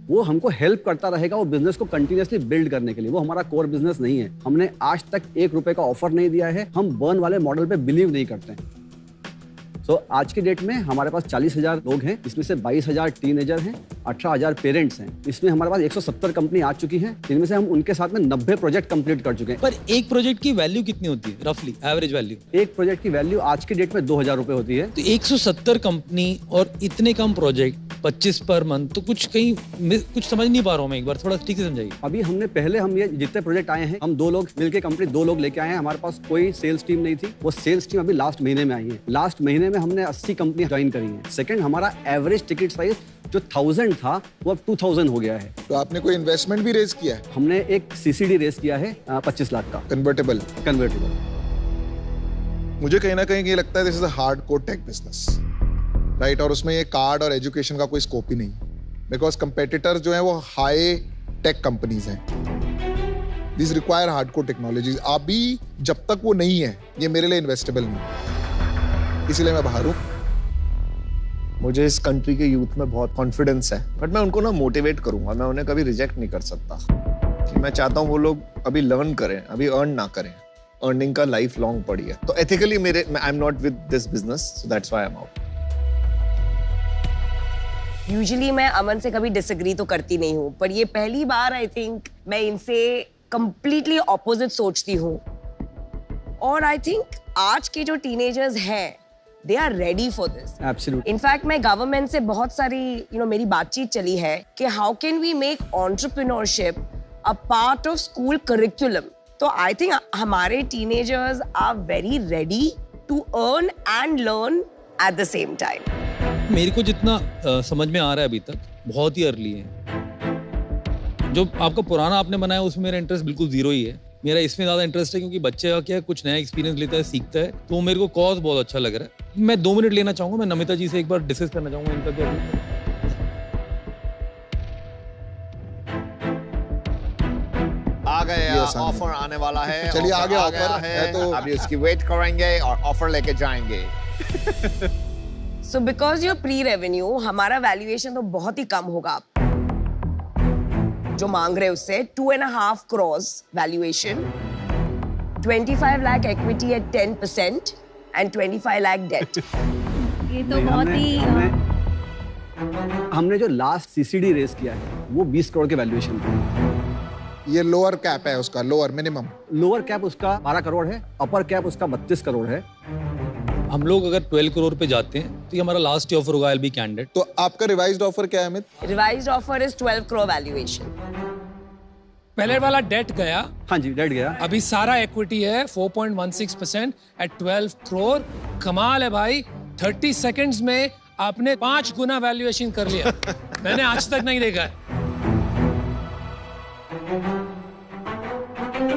वो हमको हेल्प करता रहेगा वो बिजनेस को कंटिन्यूअसली बिल्ड करने के लिए। वो हमारा कोर बिजनेस नहीं है। हमने आज तक 1 रुपए का ऑफर नहीं दिया है। हम बर्न वाले मॉडल पे बिलीव नहीं करते हैं। तो आज की डेट में हमारे पास 40,000 लोग हैं, इसमें से 22,000 टीनेजर हैं, 18,000 पेरेंट्स हैं। इसमें हमारे पास 170 कंपनी आ चुकी हैं, जिनमें से हम उनके साथ में 90 प्रोजेक्ट कंप्लीट कर चुके हैं। पर एक प्रोजेक्ट की वैल्यू कितनी होती है रफली, एवरेज वैल्यू? एक प्रोजेक्ट की वैल्यू आज की डेट में 2,000 रुपए होती है। तो 170 कंपनी और इतने कम प्रोजेक्ट, 25 पर मंथ, तो कुछ समझ नहीं पा रहा हूँ मैं, एक बार थोड़ा ठीक से समझाइए। अभी हम ये जितने प्रोजेक्ट आए हैं, हम 2 लोग मिलकर कंपनी 2 लोग लेके आए हैं। हमारे पास कोई सेल्स टीम नहीं थी, वो सेल्स टीम अभी लास्ट महीने में आई है। लास्ट महीने में हमने 80 कंपनी ज्वाइन करी है। सेकंड, हमारा एवरेज टिकट साइज जो 1000 था वो अब 2000 हो गया है। तो आपने कोई इन्वेस्टमेंट भी रेज किया है? हमने एक सीसीडी रेज किया है 25 लाख का, कन्वर्टेबल। मुझे कहीं ना कहीं ये लगता है this is a hardcore tech business, right? और उसमें ये कार्ड और एजुकेशन का कोई स्कोप ही नहीं, बिकॉज कंपेटिटर जो है वो हाई टेक कंपनीज हैं। This require hardcore technologies. अभी जब तक वो नहीं है, ये मेरे लिए इन्वेस्टेबल नहीं, इसीलिए मैं बाहर हूँ। मुझे इस कंट्री के यूथ में बहुत कॉन्फिडेंस है, बट मैं उनको ना मोटिवेट करूंगा, मैं उन्हें कभी रिजेक्ट नहीं कर सकता। कि मैं चाहता हूँ वो लोग अभी लर्न करें, अभी अर्न ना करें। अर्निंग का लाइफ लॉन्ग पड़ी है, तो ethically I am not with this business, so that's why I am out. Usually मैं अमन से कभी डिसएग्री तो करती नहीं हूँ, पर ये पहली बार आई थिंक मैं इनसे कंप्लीटली ऑपोजिट सोचती हूँ। और आई थिंक आज के जो टीनेजर्स हैं, they are ready for this. Absolutely. In fact, मैं गवर्नमेंट से बहुत सारी मेरी बातचीत चली है कि how can we make entrepreneurship a part of school curriculum. तो I think हमारे teenagers are very ready to earn and learn at the same time. मेरे को जितना समझ में आ रहा है अभी तक बहुत ही अर्ली है। जो आपका पुराना आपने बनाया उसमें मेरा इंटरेस्ट बिल्कुल 0 ही है। मेरा इसमें ज़्यादा इंटरेस्ट है क्योंकि बच्चे का क्या कुछ नया एक्सपीरियंस लेता है, सीखता है, तो मेरे को कॉज बहुत अच्छा लग रहा है। मैं 2 मिनट लेना चाहूँगा, मैं नमिता जी से एक बार डिस्कस करना चाहूँगा इनका क्या। आ गए, ऑफर आने वाला है। चलिए आगे ऑफर है, तो अभी उसकी वेट करेंगे और ऑफर लेके जाएंगे। So because you're pre-revenue, हमारा वैल्यूएशन तो बहुत ही कम होगा। जो मांग रहे उससे 2.5 crores valuation, 25 lakh equity at 10% and 25 lakh debt. ये तो बहुत ही हमने जो लास्ट सीसीडी रेस किया है वो 20 करोड़ के वैल्यूएशन पे। ये लोअर कैप है उसका, लोअर मिनिमम। लोअर कैप उसका 12 करोड़ है, अपर कैप उसका 32 करोड़ है। हम लोग अगर 12 करोड़ पे जाते हैं तो ये हमारा लास्ट ऑफर होगा, I'll be candid। तो आपका रिवाइज्ड ऑफर क्या है Amit? Revised offer is 12 crore valuation। पहले वाला डेट गया। हाँ जी, डेट गया। अभी सारा इक्विटी है 4.16% एट 12 करोड़। कमाल है भाई, 30 सेकंड्स में आपने 5 गुना वैल्यूएशन कर लिया। मैंने आज तक नहीं देखा है।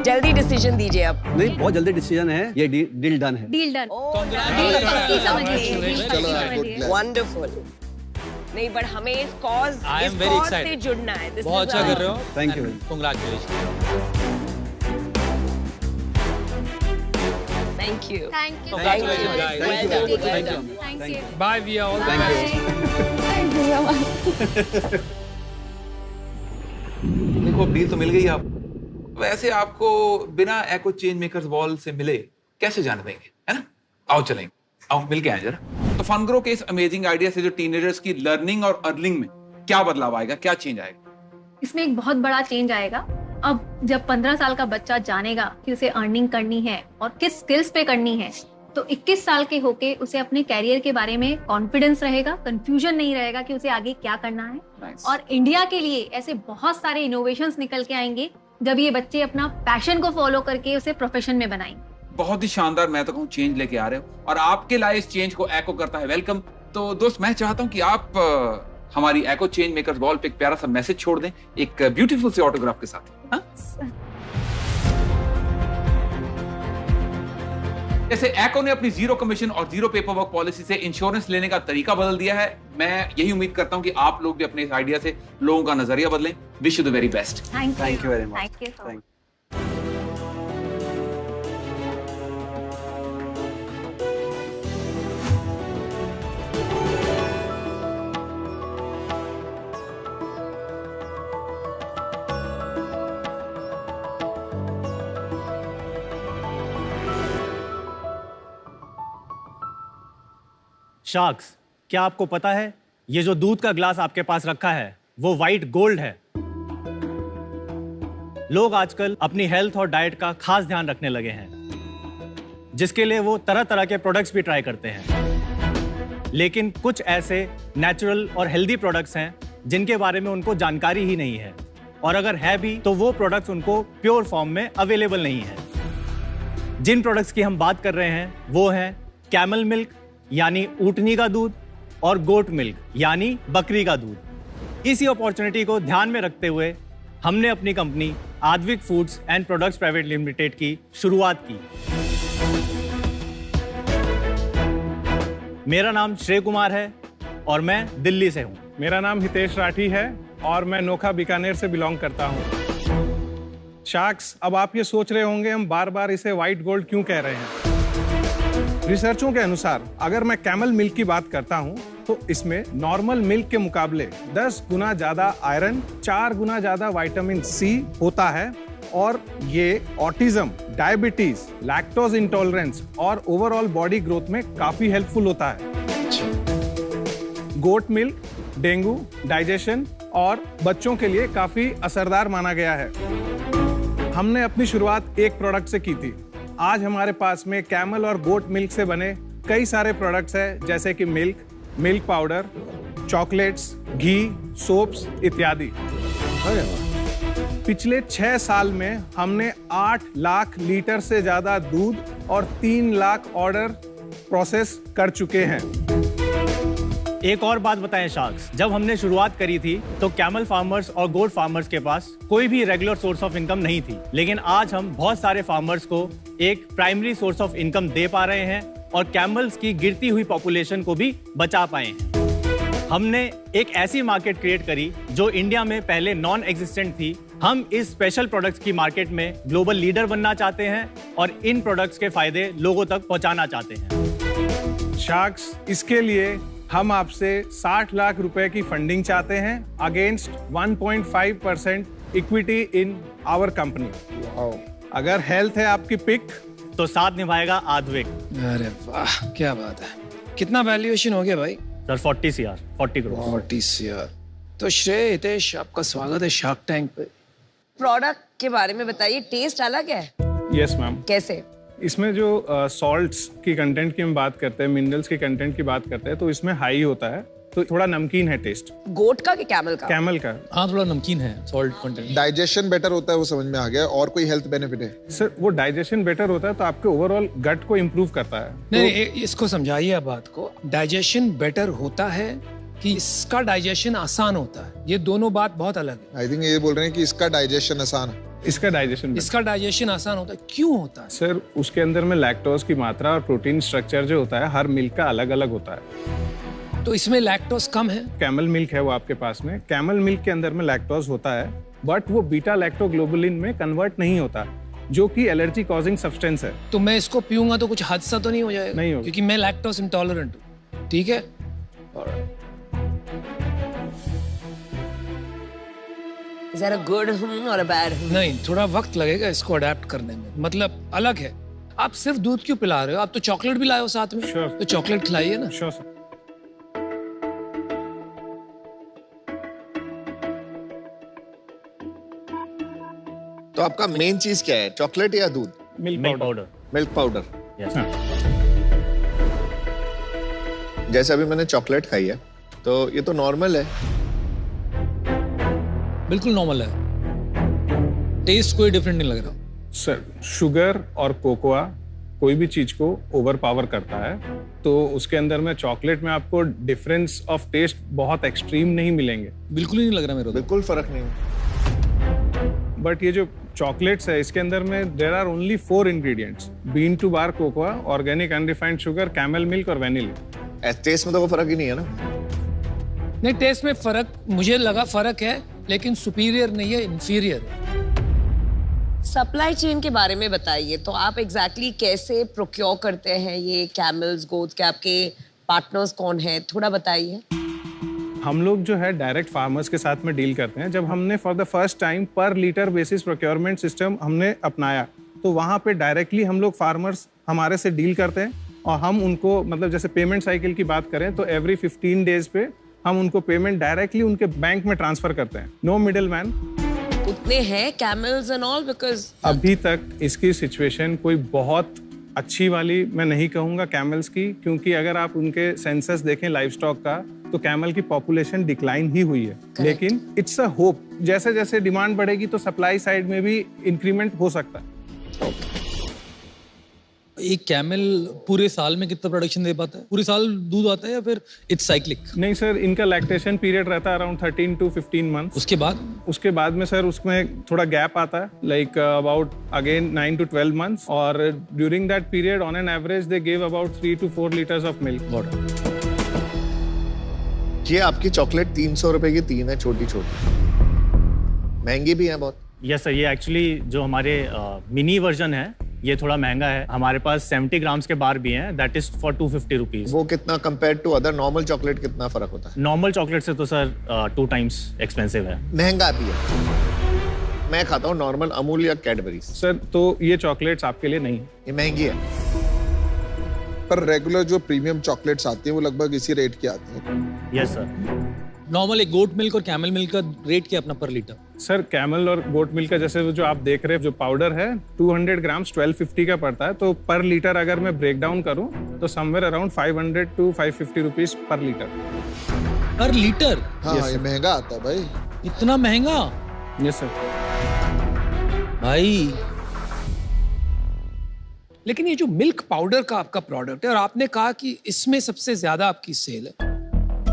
जल्दी डिसीजन दीजिए अब। नहीं, बहुत जल्दी डिसीजन है, ये डील डन है। Deal done. डील पक्की समझिए। वंडरफुल। नहीं, बट हमें इस कॉज से जुड़ना है। बहुत अच्छा कर रहे हो। Thank you. Congratulation. Thank you. Thank you. Thank you. Bye Viya, all the best. देखो डील तो मिल गई आप, वैसे आपको बिना एको चेंज मेकर्स वॉल से मिले कैसे जाने देंगे, है ना? आओ चलेंगे, आओ मिल के आए जरा। तो फनग्रो के इस अमेजिंग आइडिया से जो टीनेजर्स की लर्निंग और अर्निंग में क्या बदलाव आएगा, क्या चेंज आएगा? इसमें एक बहुत बड़ा चेंज आएगा। अब जब 15 साल का बच्चा जानेगा कि उसे अर्निंग करनी है और किस स्किल्स पे करनी है, तो 21 साल के होके उसे अपने कैरियर के बारे में कॉन्फिडेंस रहेगा, कंफ्यूजन नहीं रहेगा कि उसे आगे क्या करना है। Nice. और इंडिया के लिए ऐसे बहुत सारे इनोवेशंस निकल के आएंगे जब ये बच्चे अपना पैशन को फॉलो करके उसे प्रोफेशन में बनाएंगे। बहुत ही शानदार, मैं तो कहूँ चेंज लेके आ रहे हो और आपके लाए इस चेंज को एको करता है वेलकम। तो दोस्त मैं चाहता हूँ कि आप हमारी एको चेंज मेकर्स वॉल पे एक प्यारा सा मैसेज छोड़ दें, एक ब्यूटीफुल से ऑटोग्राफ के साथ। हाँ? जैसे एको ने अपनी जीरो कमीशन और जीरो पेपर वर्क पॉलिसी से इंश्योरेंस लेने का तरीका बदल दिया है, मैं यही उम्मीद करता हूं कि आप लोग भी अपने इस आइडिया से लोगों का नजरिया बदलें। Wish you the very best. Thank you very much. Thank you so much. Sharks, क्या आपको पता है ये जो दूध का ग्लास आपके पास रखा है वो वाइट गोल्ड है। लोग आजकल अपनी हेल्थ और डाइट का खास ध्यान रखने लगे हैं, जिसके लिए वो तरह तरह के प्रोडक्ट्स भी ट्राई करते हैं। लेकिन कुछ ऐसे नेचुरल और हेल्दी प्रोडक्ट्स हैं जिनके बारे में उनको जानकारी ही नहीं है, और अगर है भी तो वो प्रोडक्ट्स उनको प्योर फॉर्म में अवेलेबल नहीं है। जिन प्रोडक्ट्स की हम बात कर रहे हैं वो हैं कैमल मिल्क यानी ऊँटनी का दूध और गोट मिल्क यानी बकरी का दूध। इसी अपॉर्चुनिटी को ध्यान में रखते हुए हमने अपनी company Advik foods and products private limited की शुरुआत की। मेरा नाम श्रेय कुमार है और मैं दिल्ली से हूँ। मेरा नाम हितेश राठी है और मैं नोखा बीकानेर से बिलोंग करता हूँ। शार्क्स, अब आप ये सोच रहे होंगे हम बार बार इसे व्हाइट गोल्ड क्यों कह रहे हैं। रिसर्चों के अनुसार अगर मैं कैमल मिल्क की बात करता हूं तो इसमें नॉर्मल मिल्क के मुकाबले 10 गुना ज्यादा आयरन, 4 गुना ज्यादा विटामिन सी होता है और ये ऑटिज्म, डायबिटीज, लैक्टोज इंटॉलरेंस और ओवरऑल बॉडी ग्रोथ में काफी हेल्पफुल होता है। गोट मिल्क डेंगू, डाइजेशन और बच्चों के लिए काफी असरदार माना गया है। हमने अपनी शुरुआत एक प्रोडक्ट से की थी। आज हमारे पास में कैमल और गोट मिल्क से बने कई सारे प्रोडक्ट्स हैं, जैसे कि मिल्क, मिल्क पाउडर, चॉकलेट्स, घी, सोप्स इत्यादि। पिछले 6 साल में हमने 8 लाख लीटर से ज्यादा दूध और 3 लाख ऑर्डर प्रोसेस कर चुके हैं। एक और बात बताएं शार्क्स, जब हमने शुरुआत करी थी तो कैमल फार्मर्स और गोट फार्मर्स के पास कोई भी रेगुलर सोर्स ऑफ इनकम नहीं थी, लेकिन आज हम बहुत सारे फार्मर्स को एक प्राइमरी सोर्स ऑफ इनकम दे पा रहे हैं और कैमल्स की गिरती हुई पॉपुलेशन को भी बचा पाए हैं। हमने एक ऐसी मार्केट क्रिएट करी जो इंडिया में पहले नॉन एग्जिस्टेंट थी। हम इस स्पेशल प्रोडक्ट्स की मार्केट में ग्लोबल लीडर बनना चाहते हैं और इन प्रोडक्ट्स के फायदे लोगों तक पहुंचाना चाहते हैं। शार्क्स, इसके लिए हम आपसे 60 लाख रुपए की फंडिंग चाहते हैं against 1.5% equity in our company. अगर हेल्थ है आपकी पिक तो साथ निभाएगा आद्विक। अरे वाह, क्या बात है। कितना वैल्यूएशन हो गया भाई? Sir 40 CR, 40 crore. 40 CR। तो श्रेय, हितेश, आपका स्वागत है शार्क टैंक पे। प्रोडक्ट के बारे में बताइए, टेस्ट अलग है? Yes ma'am. कैसे? इसमें जो सॉल्ट्स की कंटेंट की हम बात करते हैं, मिनरल्स की कंटेंट की बात करते हैं, तो इसमें हाई होता है, तो थोड़ा नमकीन है टेस्ट। गोट का कि कैमल का? कैमल का। हाँ, थोड़ा नमकीन है, सॉल्ट कंटेंट। डाइजेशन बेटर होता है, वो समझ में आ गया। और कोई हेल्थ बेनिफिट है? सर, वो डाइजेशन बेटर होता है तो आपके ओवरऑल गट को इम्प्रूव करता है। नहीं, इसको समझाइए आप बात को। डाइजेशन बेटर होता है कि इसका डाइजेशन आसान होता है। ये दोनों बात बहुत अलग है। आई थिंक ये बोल रहे हैं कि इसका डाइजेशन आसान है। इसका डाइजेशन आसान होता है। क्यों होता है सर? उसके अंदर में लैक्टोज की मात्रा और प्रोटीन स्ट्रक्चर जो होता है हर मिल्क का अलग अलग होता है। तो इसमें लैक्टोज कम है। कैमल मिल्क है वो आपके पास में। कैमल मिल्क के अंदर में लैक्टोज होता है, बट वो बीटा लैक्टोग्लोबुलिन में कन्वर्ट नहीं होता, जो कि एलर्जी कॉजिंग सब्सटेंस है। तो मैं इसको पीऊंगा तो कुछ हादसा तो नहीं हो जाएगा? नहीं होगा, क्योंकि मैं लैक्टोज इंटॉलरेंट हूँ। ठीक है, Is that a good or a bad? नहीं, थोड़ा वक्त लगेगा इसको अडेप्ट करने में। मतलब अलग है। आप सिर्फ दूध क्यों पिला रहे हो? आप तो चॉकलेट भी लाए हो साथ में। Sure. तो चॉकलेट खिलाइए ना। Sure, sir. तो आपका मेन चीज क्या है, चॉकलेट या दूध? Milk powder. Milk powder. Yes. जैसे अभी मैंने चॉकलेट खाई है, तो ये तो नॉर्मल है। बिल्कुल नॉर्मल है, टेस्ट कोई डिफरेंट नहीं लग रहा। सर, शुगर और कोकोआ कोई भी चीज को ओवर पावर करता है, तो उसके अंदर में चॉकलेट में आपको डिफरेंस ऑफ टेस्ट बहुत एक्सट्रीम नहीं मिलेंगे। बिल्कुल ही नहीं लग रहा मेरे को। बिल्कुल फर्क नहीं। बट ये जो चॉकलेट्स है, इसके अंदर में there are only 4 ingredients: bean to bar cocoa, organic unrefined sugar, camel milk और वेनिला। टेस्ट में तो कोई फर्क ही नहीं है ना? नहीं, टेस्ट में फर्क मुझे लगा फर्क है, लेकिन सुपीरियर नहीं है, इंफीरियर है। सप्लाई चेन के बारे में बताइए। तो आप एग्जैक्टली कैसे प्रोक्योर करते हैं ये कैमल्स, गोट्स के? आपके पार्टनर्स कौन है, थोड़ा बताइए। हम लोग जो है डायरेक्ट फार्मर्स के साथ में डील करते हैं। जब हमने फॉर द फर्स्ट टाइम पर लीटर बेसिस प्रोक्योरमेंट सिस्टम हमने अपनाया, तो वहाँ पे डायरेक्टली हम लोग फार्मर्स हमारे से डील करते हैं और हम उनको, मतलब जैसे पेमेंट साइकिल की बात करें तो एवरी 15 डेज पे हम उनको पेमेंट डायरेक्टली उनके बैंक में ट्रांसफर करते हैं। No middle man. उतने हैं कैमल्स एंड ऑल? बिकॉज अभी तक इसकी सिचुएशन कोई बहुत अच्छी वाली मैं नहीं कहूँगा कैमल्स की, क्योंकि अगर आप उनके सेंसस देखें लाइवस्टॉक का, तो कैमल की पॉपुलेशन डिक्लाइन ही हुई है। लेकिन इट्स अ होप, जैसे जैसे डिमांड बढ़ेगी तो सप्लाई साइड में भी इंक्रीमेंट हो सकता है। एक कैमल पूरे साल में कितना प्रोडक्शन दे पाता है? पूरे साल दूध आता है या फिर इट्स साइक्लिक? नहीं सर, इनका लैक्टेशन पीरियड रहता है अराउंड 13 to 15 मंथ्स। उसके बाद में सर उसमें थोड़ा गैप आता है, like about again 9 to 12 months, और during that period on an average they give about 3 to 4 litres of milk. ये आपकी चॉकलेट 300 रुपए की 3 है, छोटी छोटी, महंगी भी है बहुत। यस सर, ये एक्चुअली जो हमारे मिनी वर्जन है ये थोड़ा महंगा है। हमारे पास 70 ग्राम्स के बार भी हैं, दैट इज फॉर 250 रुपीज। वो कितना compare to other normal chocolate कितना फर्क होता है? नॉर्मल चॉकलेट से तो सर 2 times एक्सपेंसिव है। महंगा भी है। मैं खाता हूँ नॉर्मल अमूल या कैडबरी। सर तो ये चॉकलेट्स आपके लिए नहीं है, ये महंगी है। पर रेगुलर जो प्रीमियम चॉकलेट्स आती है वो लगभग इसी रेट की आती है। Yes sir. नॉर्मल एक गोट मिल्क और कैमल मिल्क का रेट क्या अपना पर लीटर? सर कैमल और गोट मिल्क का जैसे जो आप देख रहे हैं जो पाउडर है 200 ग्राम्स 1250 का पड़ता है, तो पर लीटर अगर मैं ब्रेक डाउन करूं तो somewhere around 500 to 550 rupees per litre. पर लीटर? हाँ, ये महंगा आता है भाई। इतना महंगा? Yes sir. भाई लेकिन ये जो मिल्क पाउडर का आपका प्रोडक्ट है और आपने कहा कि इसमें सबसे ज्यादा आपकी सेल है,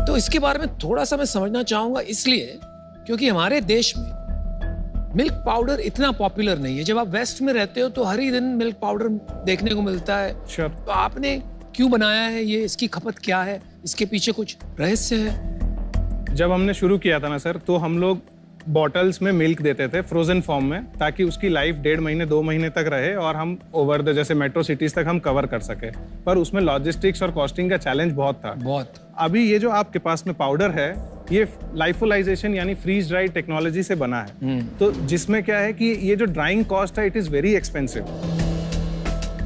तो इसके बारे में थोड़ा सा मैं समझना चाहूंगा, इसलिए क्योंकि हमारे देश में मिल्क पाउडर इतना पॉपुलर नहीं है। जब आप वेस्ट में रहते हो तो हर ही दिन मिल्क पाउडर देखने को मिलता है। Sure. तो आपने क्यों बनाया है ये? इसकी खपत क्या है? इसके पीछे कुछ रहस्य है? जब हमने शुरू किया था ना सर, तो हम लोग बॉटल्स में मिल्क देते थे फ्रोजन फॉर्म में, ताकि उसकी लाइफ 1.5 महीने 2 महीने तक रहे और हम ओवर द जैसे मेट्रो सिटीज तक हम कवर कर सके। पर उसमें लॉजिस्टिक्स और कॉस्टिंग का चैलेंज बहुत था। बहुत। अभी ये जो आपके पास में पाउडर है, ये लाइफोलाइजेशन यानी फ्रीज ड्राई टेक्नोलॉजी से बना है, तो जिसमें क्या है कि ये जो ड्राइंग कॉस्ट है इट इज वेरी एक्सपेंसिव,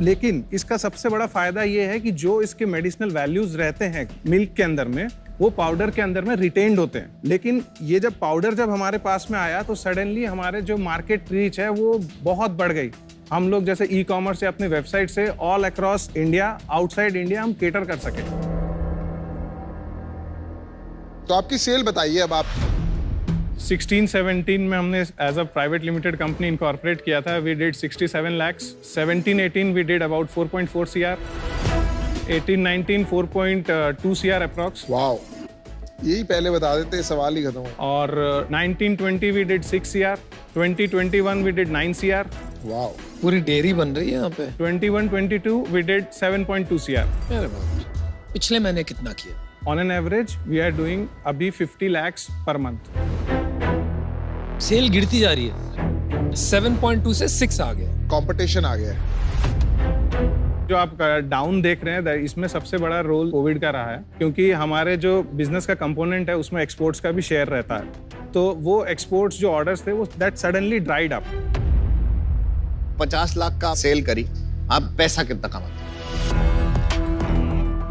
लेकिन इसका सबसे बड़ा फायदा ये है कि जो इसके मेडिसिनल वैल्यूज रहते हैं मिल्क के अंदर में, वो पाउडर के अंदर में रिटेन्ड होते हैं। लेकिन ये जब पाउडर जब हमारे पास में आया तो सडनली हमारे जो मार्केट रीच है वो बहुत बढ़ गई। हम लोग जैसे ई कॉमर्स से अपने वेबसाइट से all across India, outside India हम केटर कर सके। तो आपकी सेल बताइए अब आप। 16-17 में हमने as a private limited company incorporate किया था, we did 67 lakhs। 17-18 we did about 4.4 CR। 18-19 4.2 CR approx. Wow. यही पहले बता देते, सवाल ही खत्म हो। और 1920 we did 6 CR, 2021 we did 9 CR, wow, पूरी डेयरी बन रही है यहाँ पे। 21-22 we did 7.2 CR. अरे बाप रे। पिछले महीने कितना किया? On an average we are doing अभी 50 lakhs per month. सेल गिरती जा रही है। 7.2 से 6 आ गया। कंपटीशन आ गया है। जो आप डाउन देख रहे हैं, इसमें सबसे बड़ा रोल कोविड का रहा है, क्योंकि हमारे जो बिजनेस का कंपोनेंट है उसमें एक्सपोर्ट्स का भी शेयर रहता है। तो वो एक्सपोर्ट्स जो ऑर्डर्स थे वो that suddenly dried up. 50 lakh का सेल करी, आप पैसा कितना कमाते?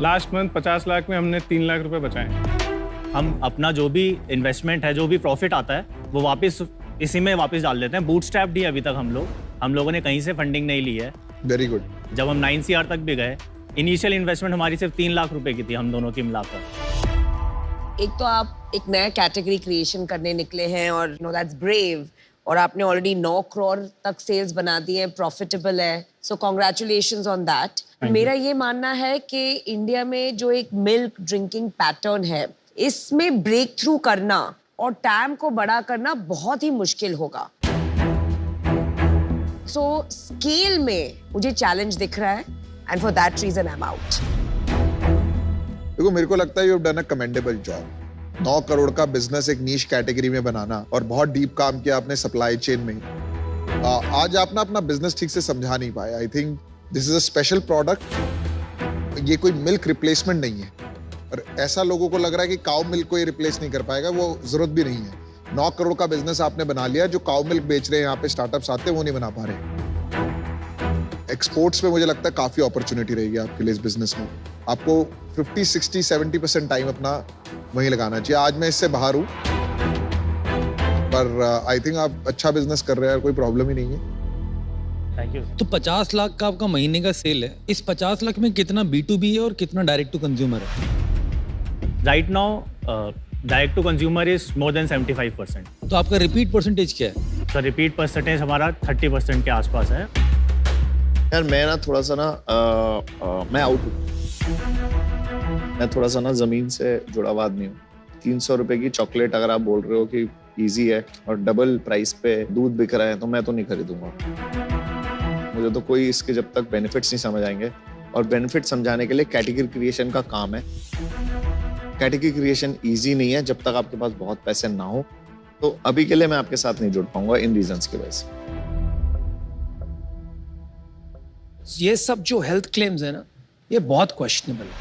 लास्ट मंथ 50 लाख में हमने 3 लाख रुपए बचाए। हम अपना जो भी इन्वेस्टमेंट है, जो भी प्रॉफिट आता है, वो वापस इसी में वापस डाल देते हैं। बूटस्ट्रैप्ड ही अभी तक हम लोगों ने कहीं से फंडिंग नहीं ली है। Very good. जब हम 9 CR तक भी गए, इनिशियल इन्वेस्टमेंट हमारी सिर्फ 3 लाख रुपए की थी, हम दोनों की मिलाकर। एक तो आप एक नया कैटेगरी क्रिएशन करने निकले हैं और नो दैट्स ब्रेव, और आपने ऑलरेडी 9 करोड़ तक सेल्स बना दिए हैं, प्रॉफिटेबल है, सो कांग्रेचुलेशंस ऑन दैट। मेरा ये मानना है कि इंडिया में जो एक मिल्क ड्रिंकिंग पैटर्न है, इसमें ब्रेक थ्रू करना और टैम को बड़ा करना बहुत ही मुश्किल होगा। सो स्केल में मुझे चैलेंज दिख रहा है, and for that reason I am out. देखो, मेरे को लगता है you have done a commendable job. 9 crore का बिजनेस एक नीश कैटेगरी में बनाना, और बहुत डीप काम किया आपने सप्लाई चेन में। आज आप ना अपना बिजनेस ठीक से समझा नहीं पाए। I think this is a special product. ये कोई मिल्क रिप्लेसमेंट नहीं है, और ऐसा लोगों को लग रहा है कि काउ मिल्क को ये रिप्लेस नहीं कर पाएगा, वो जरूरत भी नहीं है। 9 करोड़ का बिजनेस आपने बना लिया। जो काउ मिल्क बेच रहे हैं यहाँ पे स्टार्टअप्स आते हैं, वो नहीं बना पा रहे। एक्सपोर्ट्स में मुझे लगता है काफी अपॉर्चुनिटी रहेगी आपके लिए इस बिजनेस में। आपको 50, 60, 70% टाइम अपना वहीं लगाना चाहिए। आज मैं इससे बाहर हूँ, पर आई थिंक आप अच्छा बिजनेस कर रहे हैं, कोई प्रॉब्लम ही नहीं है। Thank you. तो 50 लाख का आपका महीने का सेल है, इस 50 लाख में कितना B2B है और कितना डायरेक्ट टू कंज्यूमर है? Right now direct to consumer is more than 75%। तो आपका रिपीट परसेंटेज क्या है? सर रिपीट परसेंटेज हमारा 30% के आसपास है। यार मैं ना थोड़ा सा ना मैं आउट हूँ। मैं थोड़ा सा ना जमीन से जुड़ा हुआ आदमी हूँ। 300 रुपए की चॉकलेट अगर आप बोल रहे हो कि इजी है और डबल प्राइस पे दूध बिक रहा है, तो मैं तो नहीं खरीदूंगा। मुझे तो कोई इसके जब तक बेनिफिट्स नहीं समझ आएंगे, और बेनिफिट समझाने के लिए कैटेगरी क्रिएशन का काम है। कैटेगरी क्रिएशन इजी नहीं है जब तक आपके पास बहुत पैसे ना हो। तो अभी के लिए मैं आपके साथ नहीं जुड़ पाऊंगा इन रीजंस की वजह से। ये सब जो हेल्थ क्लेम्स है ना, ये बहुत क्वेश्चनेबल है,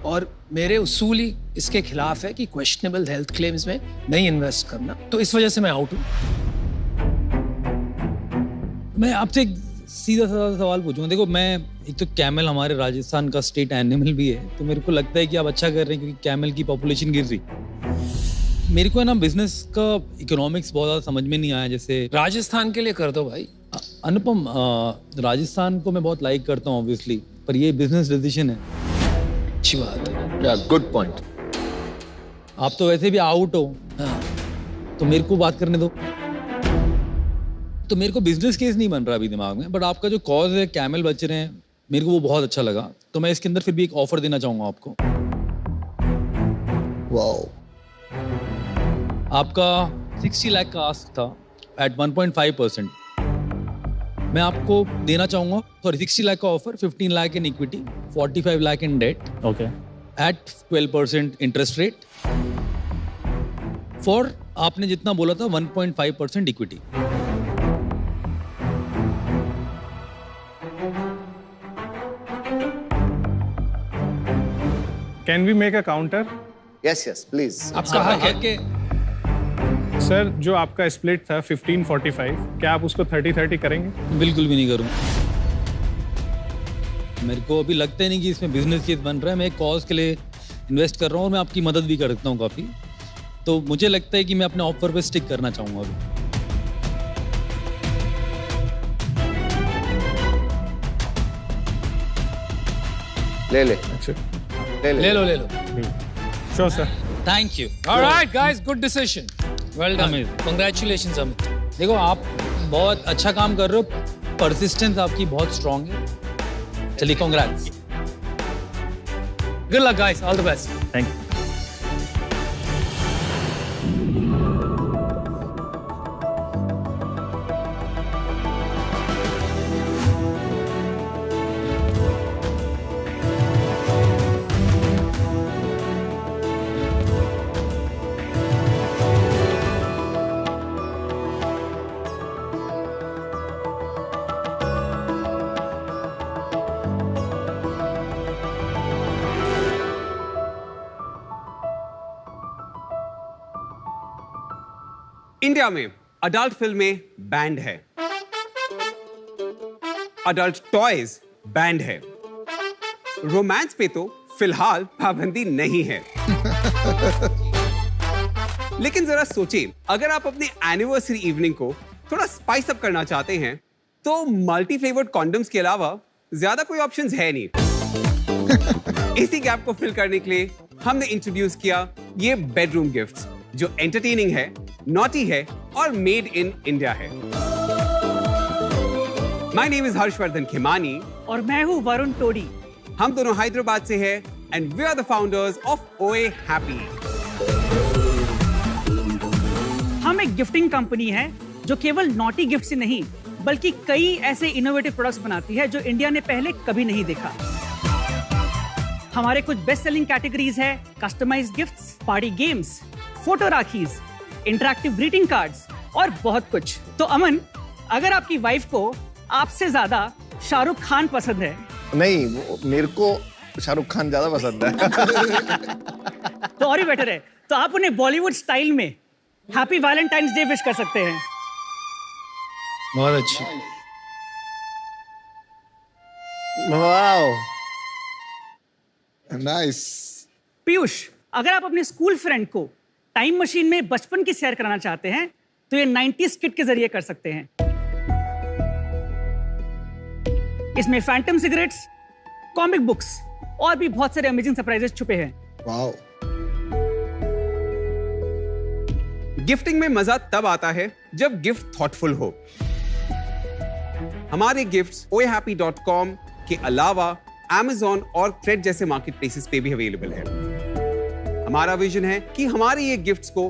और मेरे उसूल ही इसके खिलाफ है कि क्वेश्चनेबल हेल्थ क्लेम्स में नहीं इन्वेस्ट करना। तो इस वजह से मैं आउट हूँ। मैं आपसे एक सीधा साधा सवाल पूछूंगा। देखो, मैं एक तो कैमल हमारे राजस्थान का स्टेट एनिमल भी है, तो मेरे को लगता है कि आप अच्छा कर रहे हैं, क्योंकि कैमल की पॉपुलेशन गिर रही। मेरे को है ना बिजनेस का इकोनॉमिक्स बहुत ज्यादा समझ में नहीं आया। जैसे राजस्थान के लिए कर दो भाई। अनुपम, राजस्थान को मैं बहुत लाइक करता हूँ ऑब्वियसली, पर ये बिजनेस डिसीजन है। अच्छी बात है। या गुड पॉइंट। आप तो वैसे भी आउट हो, तो मेरे को बात करने दो। तो मेरे को बिजनेस केस नहीं बन रहा अभी दिमाग में, बट आपका जो कॉज है कैमल बच रहे हैं, मेरे को वो बहुत अच्छा लगा। तो मैं इसके अंदर फिर भी एक ऑफर देना चाहूंगा आपको। वाओ। आपका 60 लाख का आस्क था एट 1.5%। मैं आपको देना चाहूंगा, सॉरी 60 लाख का offer, 15 lakh in equity, 45 lakh in debt, okay, at 12% interest rate for, आपने जितना बोला था 1.5% equity. Can we make a counter? Yes yes please. आपका हक है। सर, जो आपका स्प्लिट था 15-45, क्या आप उसको 30-30 करेंगे? बिल्कुल भी नहीं करूंगा। मेरे को अभी लगता ही नहीं कि इसमें बिजनेस केस बन रहा है। मैं एक कॉज के लिए इन्वेस्ट कर रहा हूँ और मैं आपकी मदद भी करता हूँ काफी। तो मुझे लगता है कि मैं अपने ऑफर पे स्टिक करना चाहूंगा अभी। ले ले। अच्छा, ले लो। Sure sir. Thank you. Alright guys, good decision, well done, congratulations Amit. देखो, आप बहुत अच्छा काम कर रहे हो, परसिस्टेंस आपकी बहुत स्ट्रांग है। चलिए, congrats. Good luck, guys. All the best. Thank you. India में अडल्ट फिल्में बैंड है, अडल्ट टॉयज बैंड है, रोमांस पे तो फिलहाल पाबंदी नहीं है। लेकिन जरा सोचिए, अगर आप अपनी एनिवर्सरी इवनिंग को थोड़ा स्पाइस अप करना चाहते हैं तो मल्टी फ्लेवर्ड कॉन्डम्स के अलावा ज्यादा कोई ऑप्शंस है नहीं। इसी गैप को फिल करने के लिए हमने इंट्रोड्यूस किया ये बेडरूम गिफ्ट्स, जो एंटरटेनिंग है, नॉटी है और मेड इन इंडिया है। My name is Harshvardhan Khemani और मैं हूं वरुण टोडी। हम दोनों हैदराबाद से हैं and we are the founders of Oye Happy. हम एक गिफ्टिंग कंपनी है जो केवल नॉटी गिफ्ट से नहीं बल्कि कई ऐसे इनोवेटिव प्रोडक्ट्स बनाती है जो इंडिया ने पहले कभी नहीं देखा। हमारे कुछ बेस्ट सेलिंग कैटेगरीज है customized gifts, party games, photo rakhis, interactive greeting cards और बहुत कुछ। तो अमन, अगर आपकी वाइफ को आपसे ज्यादा शाहरुख खान पसंद है? नहीं, मेरे को शाहरुख खान ज्यादा पसंद है। तो और ही बेटर है, तो आप उन्हें बॉलीवुड स्टाइल में हैप्पी वैलेंटाइंस डे विश कर सकते हैं। बहुत अच्छी। Wow, nice. पीयूष, अगर आप अपने स्कूल फ्रेंड को टाइम मशीन में बचपन की सैर कराना चाहते हैं तो ये 90s किट के जरिए कर सकते हैं। इसमें फैंटम सिगरेट्स, कॉमिक बुक्स और भी बहुत सारे अमेजिंग सरप्राइजेस छुपे हैं। वाओ। गिफ्टिंग में मजा तब आता है जब गिफ्ट थॉटफुल हो। हमारे गिफ्ट्स oehappy.com के अलावा Amazon और Thread जैसे मार्केट प्लेसेस पे भी अवेलेबल है। हमारा विजन है कि हमारे ये गिफ्ट्स को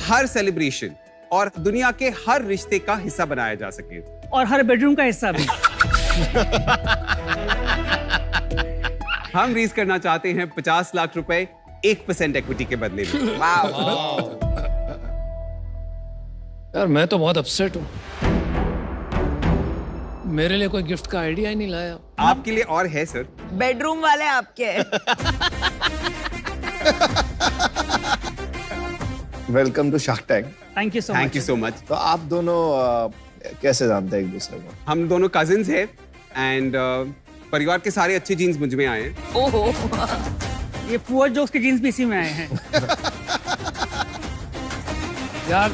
हर सेलिब्रेशन और दुनिया के हर रिश्ते का हिस्सा बनाया जा सके, और हर बेडरूम का हिस्सा भी। हम रेज करना चाहते हैं 50 लाख रुपए 1% इक्विटी के बदले में। यार मैं तो बहुत अपसेट हूँ, मेरे लिए कोई गिफ्ट का आइडिया ही नहीं लाया। आपके लिए और है सर। बेडरूम वाले आपके। Welcome to Shark Tank. Thank you so much. Thank you so much. तो आप दोनों कैसे जानते हैं एक दूसरे को? हम दोनों कजिन्स हैं एंड परिवार के सारे अच्छे जीन्स मुझ में आए हैं। ओहो, ये पुअर जोक्स के जीन्स भी इसी में आए हैं। यार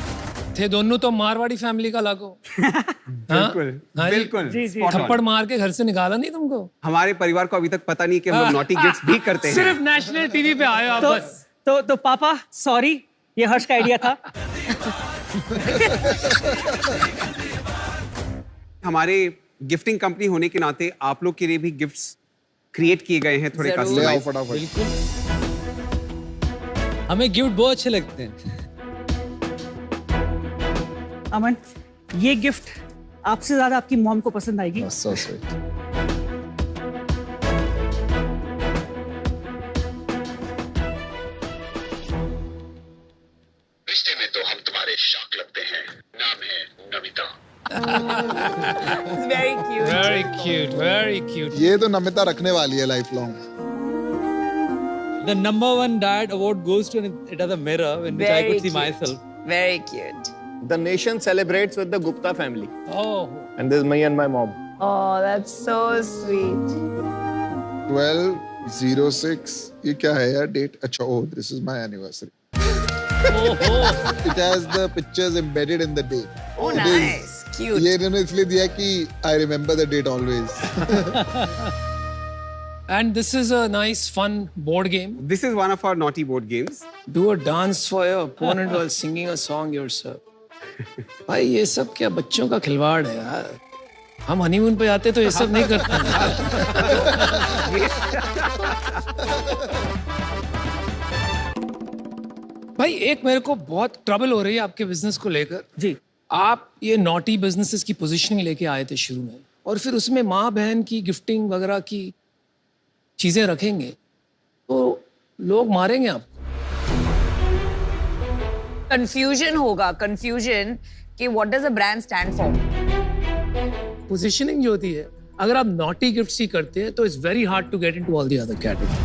थे दोनों तो मारवाड़ी फैमिली का लागो। बिल्कुल, बिल्कुल। थप्पड़ मार के घर से निकाला नहीं तुमको? हमारे परिवार को अभी तक पता नहीं कि हम लोग नॉटी गिफ्ट्स भी करते हैं। सिर्फ नेशनल टीवी पे आए हो आप बस। तो पापा सॉरी, ये हर्ष का आइडिया था। हमारे गिफ्टिंग कंपनी होने के नाते आप लोग के लिए भी गिफ्ट्स क्रिएट किए गए हैं, थोड़े कस्टमाइज। बिल्कुल, हमें गिफ्ट बहुत अच्छे लगते हैं। अमन, ये गिफ्ट आपसे ज्यादा आपकी मॉम को पसंद आएगी। So sweet. रिश्ते में तो हम तुम्हारे शौक लगते हैं। नाम है Namita. very cute. Very cute, very cute. ये तो नमिता रखने वाली है life long. The number one dad award goes to it as a mirror in which I could see myself. Very cute. The nation celebrates with the Gupta family. Oh. And this is me and my mom. Oh, that's so sweet. 12/06. ये क्या है यार डेट? अच्छा, oh, this is my anniversary. It has the pictures embedded in the date. Oh, It nice. Cute. ये इन्होंने इसलिए दिया कि I remember the date always. And this is a nice, fun board game. This is one of our naughty board games. Do a dance for your opponent while singing a song yourself. भाई ये सब क्या बच्चों का खिलवाड़ है यार। हम हनीमून पे आते तो ये सब नहीं करते हैं। भाई एक मेरे को बहुत ट्रबल हो रही है आपके बिजनेस को लेकर जी। आप ये नॉटी बिजनेसेस की पोजीशनिंग लेके आए थे शुरू में, और फिर उसमें माँ बहन की गिफ्टिंग वगैरह की चीजें रखेंगे तो लोग मारेंगे आपको। कंफ्यूजन होगा, कंफ्यूजन कि what does a brand stand for. Positioning जो होती है, अगर आप नॉटी गिफ्ट्स ही करते हैं तो it's very hard to get into all the other category.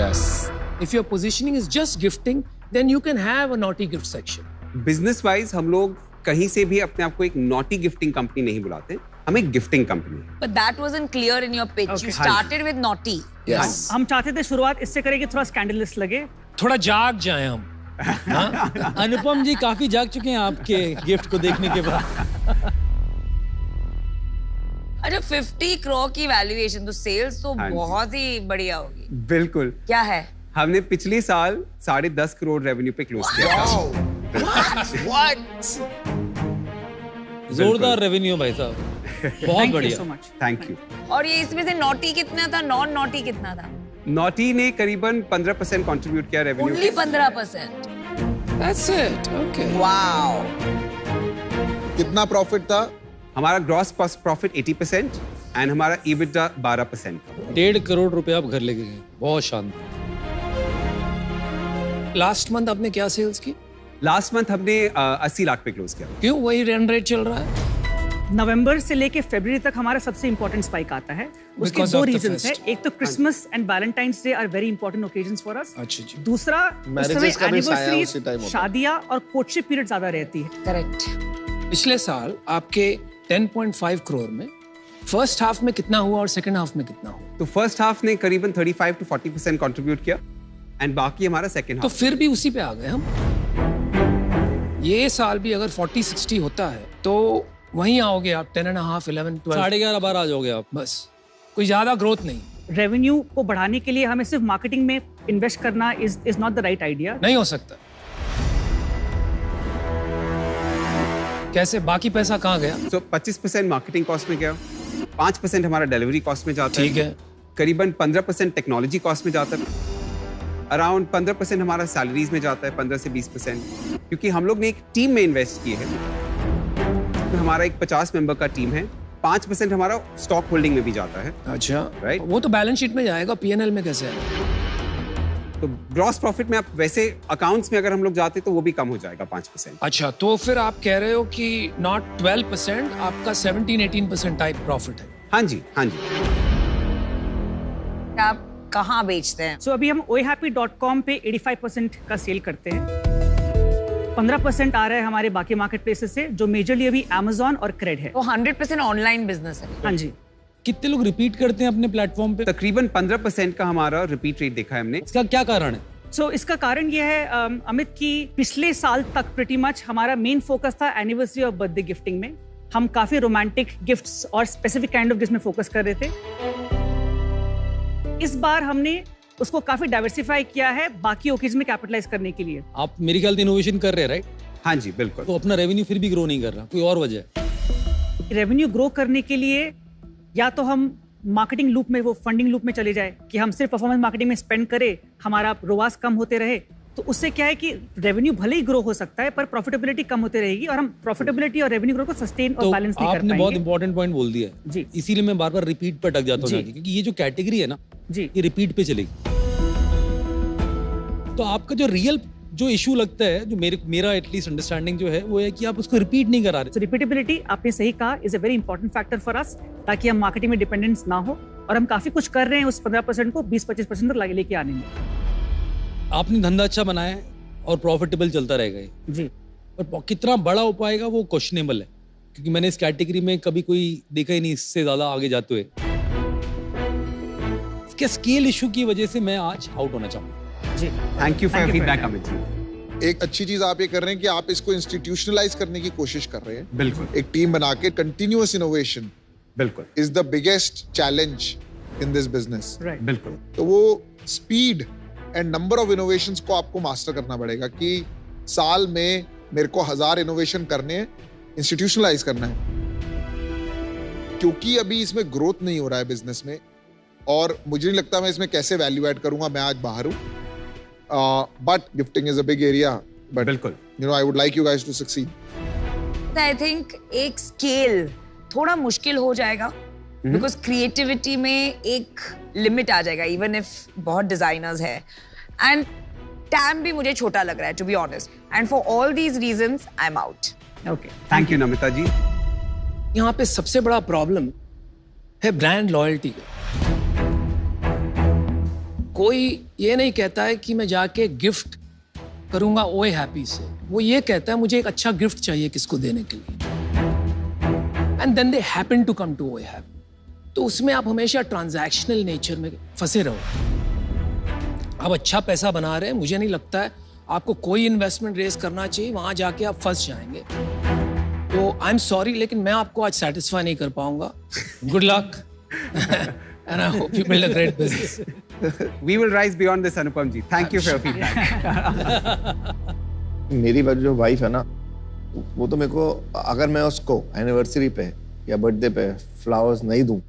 Yes, if your positioning is just gifting then you can have a naughty gift section. Business wise हम लोग कहीं से भी अपने आप को एक नॉटी गिफ्टिंग कंपनी नहीं बुलाते, हम एक gifting company. But that wasn't clear in your pitch. You started with naughty. Yes, हम चाहते थे शुरुआत इससे करें कि थोड़ा स्कैंडलस लगे, थोड़ा जाग जाए हम। अनुपम जी काफी जाग चुके हैं आपके गिफ्ट को देखने के बाद। अच्छा, 50 करोड़ की वैल्यूएशन, तो सेल्स तो बहुत ही बढ़िया होगी। बिल्कुल। क्या है? हमने पिछले साल 10.5 करोड़ रेवेन्यू पे क्लोज किया था। जोरदार रेवेन्यू भाई साहब, बहुत बढ़िया। Thank you. और ये इसमें से नॉटी कितना था, नॉन नॉटी कितना था? नॉटी ने करीबन 15% कंट्रीब्यूट किया revenue. Only 15%? That's it. Okay. Wow. कितना प्रॉफिट था? हमारा ग्रॉस प्रॉफिट 80% एंड हमारा EBITDA 12%। 1.5 करोड़ रुपए आप घर लेके गए, बहुत शानदार। लास्ट मंथ आपने क्या सेल्स की? लास्ट मंथ हमने 80 लाख पे क्लोज किया। क्यों, वही रन रेट चल रहा है? नवंबर से लेके फरवरी तक हमारा सबसे इंपॉर्टेंट स्पाइक आता है। उसके Because दो of the रीजंस है। fest. एक तो Christmas and Valentine's day are very important occasions for us. अच्छा जी। दूसरा Marriages का भी साया उसी time होता है। शादियां और कोर्टशिप पीरियड ज्यादा रहती है। करेक्ट। पिछले साल आपके 10.5 करोड़ में फर्स्ट हाफ में कितना हुआ और सेकंड हाफ में कितना हुआ? तो फर्स्ट हाफ ने करीबन 35 to 40% कंट्रीब्यूट किया एंड बाकी हमारा सेकंड तो हाफ। फिर भी उसी पे आ गए हम। ये साल भी अगर 40-60 होता है तो वहीं आओगे आप, 10.5, 11, 12, 11.5 बार आ जाओगे आप। बस, कोई ज्यादा ग्रोथ नहीं। रेवेन्यू को बढ़ाने के लिए हमें सिर्फ मार्केटिंग में इन्वेस्ट करना is not the right idea. नहीं हो सकता। कैसे, बाकी पैसा कहाँ गया? तो 25% मार्केटिंग कॉस्ट में गया, 5% हमारा डिलीवरी कॉस्ट में जाता है। ठीक है। करीबन 15% टेक्नोलॉजी कॉस्ट में जाता है। अराउंड 15% हमारा सैलरीज में जाता है, 15 से 20%, क्योंकि हम लोग ने एक टीम में इन्वेस्ट किए हैं। तो हमारा एक 50 मेंबर का टीम है। 5% हमारा स्टॉक होल्डिंग में भी जाता है। अच्छा, राइट। वो तो बैलेंस शीट में जाएगा, पीएनएल में कैसे आएगा? तो ग्रॉस प्रॉफिट में आप वैसे अकाउंट्स में अगर हम लोग जाते तो वो भी कम हो जाएगा 5%। अच्छा, तो फिर आप कह रहे हो कि नॉट 12%, आपका 17-18% टाइप प्रॉफिट है। हाँ जी, हाँ जी। आप कहाँ बेचते हैं? सो अभी हम oihappy.com पे 85% का सेल करते हैं। 15% आ रहा है हमारे बाकी मार्केट प्लेसेस से, जो मेजरली अभी Amazon और क्रेड है। तो 100% ऑनलाइन बिजनेस है। हाँ जी। कितने लोग रिपीट करते हैं अपने प्लेटफॉर्म पे? तकरीबन 15% का हमारा रिपीट रेट देखा है हमने। इसका क्या कारण है? सो इसका कारण यह है अमित, कि पिछले साल तक प्रीटी मच हमारा मेन फोकस था एनिवर्सरी और बर्थडे गिफ्टिंग में। हम काफी रोमांटिक गिफ्ट्स और स्पेसिफिक काइंड ऑफ गिफ्ट्स में फोकस कर रहे थे। इस बार हमने उसको काफी डाइवर्सिफाई किया है बाकी ओकेजन में कैपिटलाइज करने के लिए। आप मेरे ख्याल से इनोवेशन कर रहे हैं, राइट? हाँ जी, बिल्कुल। तो अपना रेवेन्यू फिर भी ग्रो नहीं कर रहा, कोई और वजह है? रेवेन्यू ग्रो करने के लिए या तो हम मार्केटिंग लूप में, वो फंडिंग लूप में चले जाए कि हम सिर्फ परफॉर्मेंस मार्केटिंग में स्पेंड करें, हमारा रोवास कम होते रहे, तो उससे क्या है कि रेवेन्यू भले ही ग्रो हो सकता है पर प्रॉफिटेबिलिटी कम होती रहेगी और हम प्रॉफिटेबिलिटी और रेवेन्यू ग्रो को सस्टेन और बैलेंस नहीं कर पाएंगे। आपने बहुत इंपॉर्टेंट पॉइंट बोल दिया है जी, इसीलिए मैं बार बार रिपीट पर अटक जाता हूँ, क्योंकि ये जो कैटेगरी है ना जी, ये रिपीट पे चलेगी। तो आपका जो रियल जो इशू लगता है, जो मेरा एटलीस्ट अंडरस्टैंडिंग जो है, वो है कि आप उसको रिपीट नहीं करा रहे। तो रिपीटेबिलिटी आपने सही कहा is a very important factor for us, ताकि हम मार्केटिंग में डिपेंडेंस ना हो, और हम काफी कुछ कर रहे हैं उस 15% को 20-25% तक लेके आने में। आपने धंधा अच्छा बनाया है और प्रॉफिटेबल चलता रहेगा ये जी, पर कितना बड़ा हो पाएगा वो क्वेश्चनेबल है, क्योंकि मैंने इस कैटेगरी में कभी कोई देखा ही नहीं इससे ज्यादा आगे जाते हुए। इसके स्केल इशू की वजह से मैं आज आउट होना चाहूंगा। जी, thank you for feedback Amit ji. एक अच्छी चीज आप ये कर रहे हैं कि आप इसको इंस्टीट्यूशनलाइज करने की कोशिश कर रहे हैं। बिल्कुल। एक टीम बना के कंटिन्यूअस इनोवेशन बिल्कुल is the biggest challenge in this business. Right, बिल्कुल। तो वो speed and number of innovations को आपको मास्टर करना पड़ेगा कि साल में मेरे को 1000 इनोवेशन करने हैं, इंस्टीट्यूशनलाइज करना है। क्योंकि अभी इसमें ग्रोथ नहीं हो रहा है बिजनेस में, और मुझे नहीं लगता मैं इसमें कैसे वैल्यू ऐड करूंगा, मैं आज बाहर हूँ, but gifting is a big area, but बिल्कुल you know I would like you guys to succeed. I think एक स्केल थोड़ा मुश्किल हो जाएगा बिकॉज क्रिएटिविटी में एक लिमिट आ जाएगा इवन इफ बहुत डिजाइनर्स है, एंड टैम भी मुझे छोटा लग रहा है to be honest, and for all these reasons I am out. Okay, thank you Namita ji. यहाँ पे सबसे बड़ा प्रॉब्लम है ब्रांड लॉयल्टी का। कोई ये नहीं कहता है कि मैं जाके गिफ्ट करूंगा ओए हैप्पी से, वो ये कहता है मुझे एक अच्छा गिफ्ट चाहिए किसको देने के लिए, and then they happen to come to Oye Happy. तो उसमें आप हमेशा ट्रांजैक्शनल नेचर में फंसे रहो। आप अच्छा पैसा बना रहे हैं, मुझे नहीं लगता है आपको कोई इन्वेस्टमेंट रेज करना चाहिए, वहां जाके आप फंस जाएंगे। तो आई एम सॉरी, लेकिन मैं आपको आज सेटिस्फाई नहीं कर पाऊंगा। Good luck and I hope you build a great business. We will rise beyond this, Anupam ji. Thank you for your feedback. मेरी जो वाइफ है ना, वो तो मेरे को, अगर मैं उसको एनिवर्सरी पे या बर्थडे पे फ्लावर्स नहीं दूं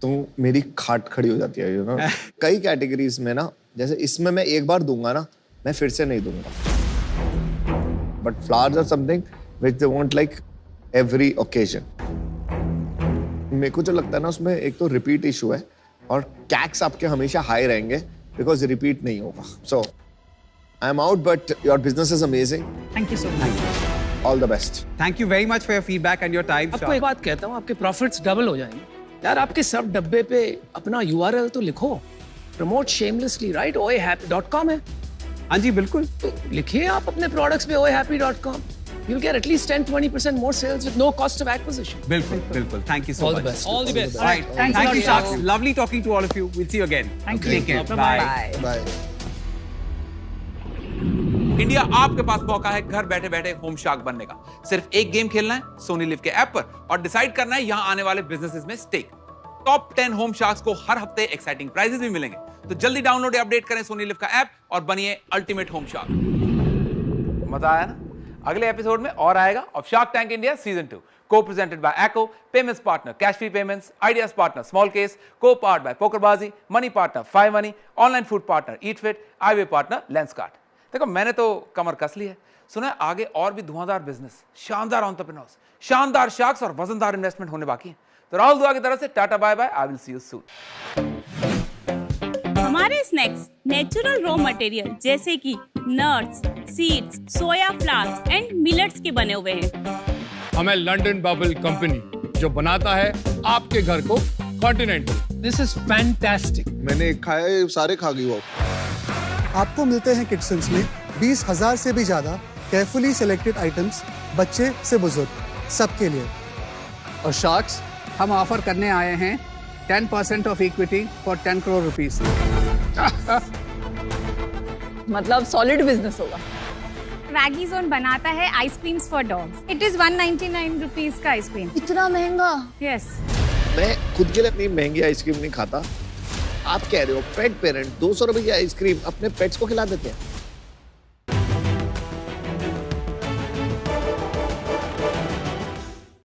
तो मेरी खाट खड़ी हो जाती है, यू नो। कई कैटेगरीज में ना, जैसे इसमें मैं एक बार दूंगा ना, मैं फिर से नहीं दूंगा, but flowers are something which they want like every occasion. मेरे को जो लगता है ना, उसमें एक तो रिपीट इशू है और कैक्स आपके हमेशा हाई रहेंगे बिकॉज रिपीट नहीं होगा। So I am out, but your business is amazing. Thank you so much. All the best. Thank you very much for your feedback and your time. आपको एक बात कहता हूँ, आपके प्रॉफिट्स डबल हो जाएंगे यार। आपके सब डब्बे पे अपना URL तो लिखो, प्रमोट शेमलेसली, राइट? oehappy.com है। हाँ जी, बिल्कुल। तो लिखिए आप अपने प्रोडक्ट्स पे oehappy.com, you'll get at least 10-20% more sales with no cost of acquisition. बिल्कुल, बिल्कुल। Thank you so All much. the best. All the best. Right. Thanks a Thank lot, you, Sharks. Lovely talking to all of you. We'll see you again. Thank you. Take care. Bye-bye. Bye. Bye. India, आपके पास मौका है घर बैठे बैठे होम शार्क बनने का। सिर्फ एक गेम खेलना है सोनी लिव के ऐप पर और डिसाइड करना है यहां आने वाले बिजनेसेस में स्टेक। टॉप 10 होम शार्क्स को हर हफ्ते एक्साइटिंग प्राइजेस भी मिलेंगे, तो जल्दी डाउनलोड या अपडेट करें सोनी लिव का ऐप और बनिए अल्टीमेट होम शार्क। मजा आया ना? अगले एपिसोड में और आएगा of shark tank India season 2, co-presented by Acko, payments partner Cash Free Payments, ideas partner Small Case, co-powered by Pokerbazi, money partner 5money, online food partner Eat Fit, eyewear partner Lenskart। देखो, मैंने तो कमर कस ली है, सुना है आगे और भी धुआंधार बिजनेस, शानदार एंटरप्रेन्योर्स, शानदार शार्क्स और वजनदार इन्वेस्टमेंट होने बाकी है। तो राहुल दुआ की तरफ से tata bye bye, I will see you soon. हमारे स्नैक्स नेचुरल रॉ मटेरियल जैसे कि nuts, seeds, soya flours and millets के बने हुए हैं। हमें लंदन बबल कंपनी जो बनाता है आपके घर को कॉन्टिनेंटल। This is fantastic. मैंने खाए, सारे खा गई वो। आपको मिलते हैं किटसेंस में 20,000 से भी ज्यादा केयरफुली सिलेक्टेड आइटम्स, बच्चे से बुजुर्ग सबके लिए। और शार्क्स, हम ऑफर करने आए हैं 10% of equity for 10 crore rupees. मतलब सॉलिड बिजनेस होगा। स्वैगी जोन बनाता है ice creams for dogs. It is 199 rupees का आइसक्रीम। इतना महंगा? यस। मैं खुद के लिए अपनी महंगी आइसक्रीम नहीं खाता। आप कह रहे हो पेट पेरेंट 200 रुपए की आइसक्रीम अपने पेट्स को खिला देते हैं।